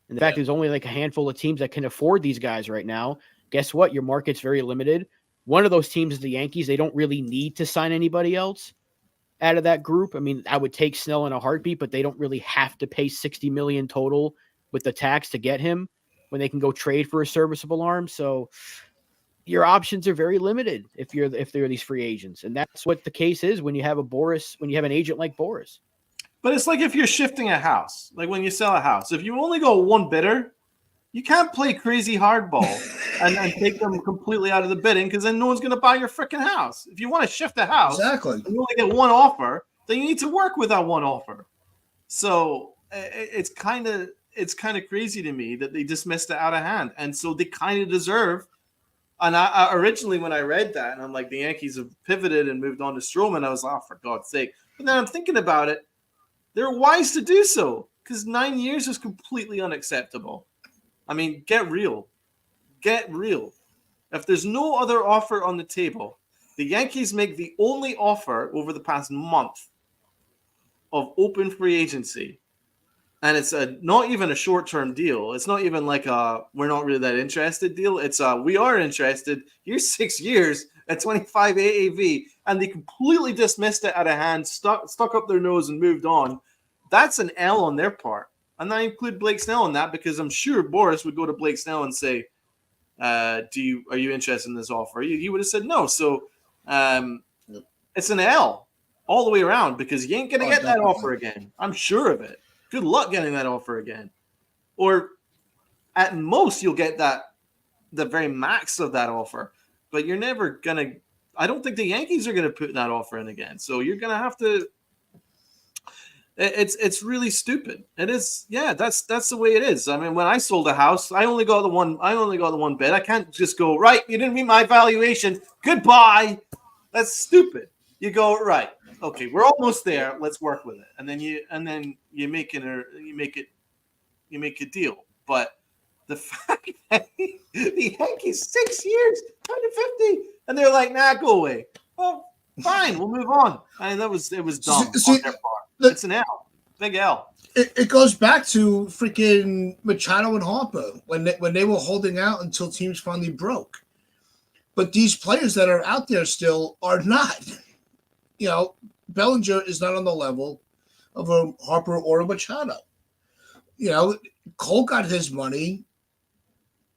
And the fact there's only like a handful of teams that can afford these guys right now. Guess what? Your market's very limited. One of those teams is the Yankees. They don't really need to sign anybody else out of that group. I mean, I would take Snell in a heartbeat, but they don't really have to pay $60 million total with the tax to get him when they can go trade for a serviceable arm. So your options are very limited if they're these free agents. And that's what the case is when you have an agent like Boris. But it's like if you're shifting a house, like when you sell a house, if you only go one bidder, you can't play crazy hardball and take them completely out of the bidding, because then no one's going to buy your freaking house. If you want to shift a house, exactly, and you only get one offer, then you need to work with that one offer. So it's kind of crazy to me that they dismissed it out of hand, and so they kind of deserve. And I originally, when I read that, and I'm like, the Yankees have pivoted and moved on to Stroman, I was like, oh, for God's sake. But then I'm thinking about it. They're wise to do so, because 9 years is completely unacceptable. I mean, get real. Get real. If there's no other offer on the table, the Yankees make the only offer over the past month of open free agency. And it's not even a short-term deal. It's not even like a we're not really that interested deal. It's we are interested. Here's 6 years at 25 AAV. And they completely dismissed it out of hand, stuck up their nose and moved on. That's an L on their part. And I include Blake Snell in that, because I'm sure Boris would go to Blake Snell and say, are you interested in this offer? He would have said no. So it's an L all the way around, because you ain't going to get that offer again. I'm sure of it. Good luck getting that offer again. Or at most, you'll get the very max of that offer. But you're never going to – I don't think the Yankees are going to put that offer in again. So you're going to have to – it's really stupid. It is – yeah, that's the way it is. I mean, when I sold a house, I only got the one bid. I can't just go, right, you didn't meet my valuation. Goodbye. That's stupid. You go, right, okay, we're almost there. Let's work with it. And then you make a deal. But the fact that the Yankees 6 years, 150, and they're like, nah, go away. Well, fine, we'll move on. I mean, it was dumb on their part. It's an L, big L. it goes back to freaking Machado and Harper when they were holding out until teams finally broke. But these players that are out there still are not. Bellinger is not on the level of a Harper or a Machado. Cole got his money.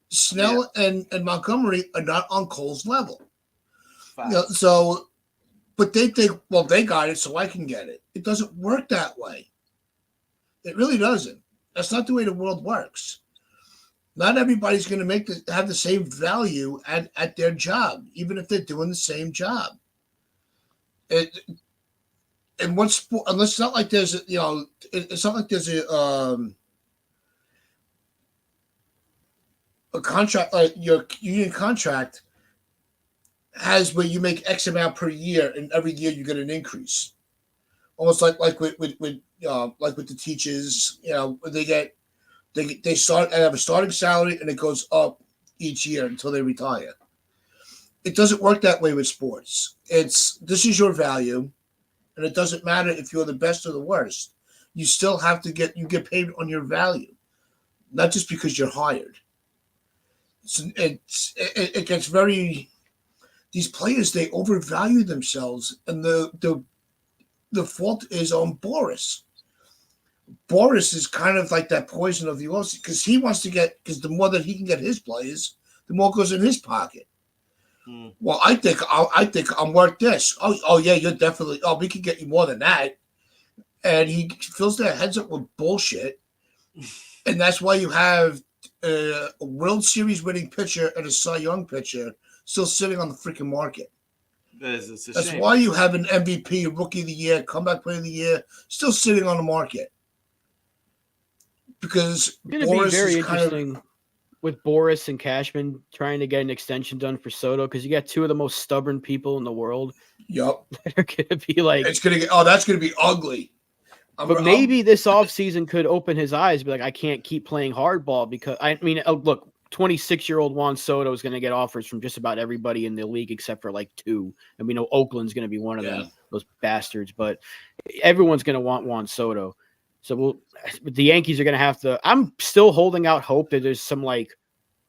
Snell and Montgomery are not on Cole's level. But they think, well, they got it, so I can get it. It doesn't work that way. It really doesn't. That's not the way the world works. Not everybody's going to have the same value at their job, even if they're doing the same job. And what's sport? Unless it's not like there's it's not like there's a contract, like your union contract has where you make X amount per year, and every year you get an increase. Almost like with the teachers, they start and have a starting salary, and it goes up each year until they retire. It doesn't work that way with sports. This is your value, and it doesn't matter if you're the best or the worst. You still have to get paid on your value, not just because you're hired. It gets very. These players, they overvalue themselves, and the fault is on Boris. Boris is kind of like that poison of the ocean because he wants to because the more that he can get his players, the more goes in his pocket. Well, I think I'm worth this. Oh yeah, you're definitely. Oh, we can get you more than that, and he fills their heads up with bullshit, and that's why you have a World Series winning pitcher and a Cy Young pitcher still sitting on the freaking market. That's why you have an MVP, a Rookie of the Year, Comeback Player of the Year, still sitting on the market. Because it's going to be very interesting with Boris and Cashman trying to get an extension done for Soto because you got two of the most stubborn people in the world. Yep. That are going to be like... It's going to get... Oh, that's going to be ugly. But maybe this offseason could open his eyes, be like, I can't keep playing hardball because... I mean, look, 26-year-old Juan Soto is going to get offers from just about everybody in the league except for like two. And we know Oakland's going to be one of them, those bastards. But everyone's going to want Juan Soto. So the Yankees are going to have to – I'm still holding out hope that there's some like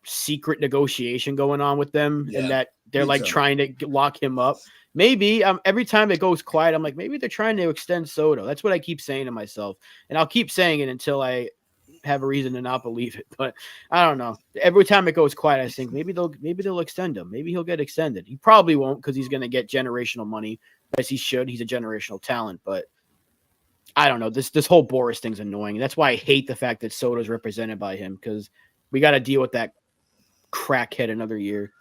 secret negotiation going on with them and that they're like trying to lock him up. Maybe every time it goes quiet, I'm like, maybe they're trying to extend Soto. That's what I keep saying to myself. And I'll keep saying it until I have a reason to not believe it. But I don't know. Every time it goes quiet, I think maybe they'll extend him. Maybe he'll get extended. He probably won't because he's going to get generational money as he should. He's a generational talent, but I don't know. This whole Boris thing's annoying. That's why I hate the fact that Soto's represented by him because we got to deal with that crackhead another year.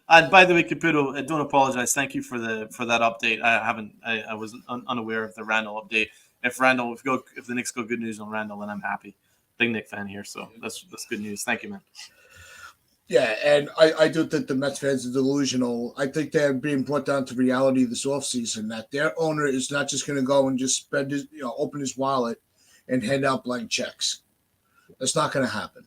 And by the way, Caputo, I don't apologize. Thank you for that update. I was unaware of the Randall update. If the Knicks go good news on Randall, then I'm happy. Big Knick fan here, so that's good news. Thank you, man. Yeah, and I do think the Mets fans are delusional. I think they're being brought down to reality this offseason that their owner is not just going to go and just spend open his wallet and hand out blank checks. That's not going to happen.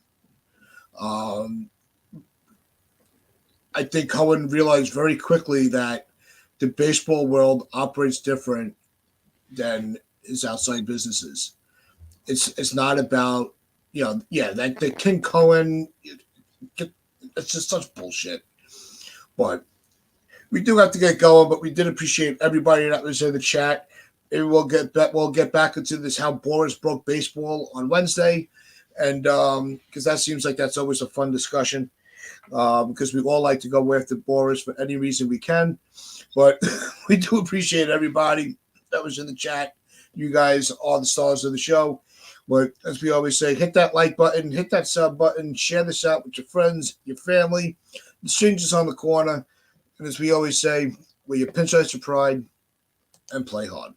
I think Cohen realized very quickly that the baseball world operates different than his outside businesses. It's not about that the King Cohen. It's just such bullshit. But we do have to get going. But we did appreciate everybody that was in the chat. Maybe we'll get back into this how Boris broke baseball on Wednesday, and because that seems like that's always a fun discussion. Because we all like to go after Boris for any reason we can. But we do appreciate everybody that was in the chat. You guys are the stars of the show. But as we always say, hit that like button, hit that sub button, share this out with your friends, your family, the strangers on the corner. And as we always say, wear your pinstripes of pride and play hard.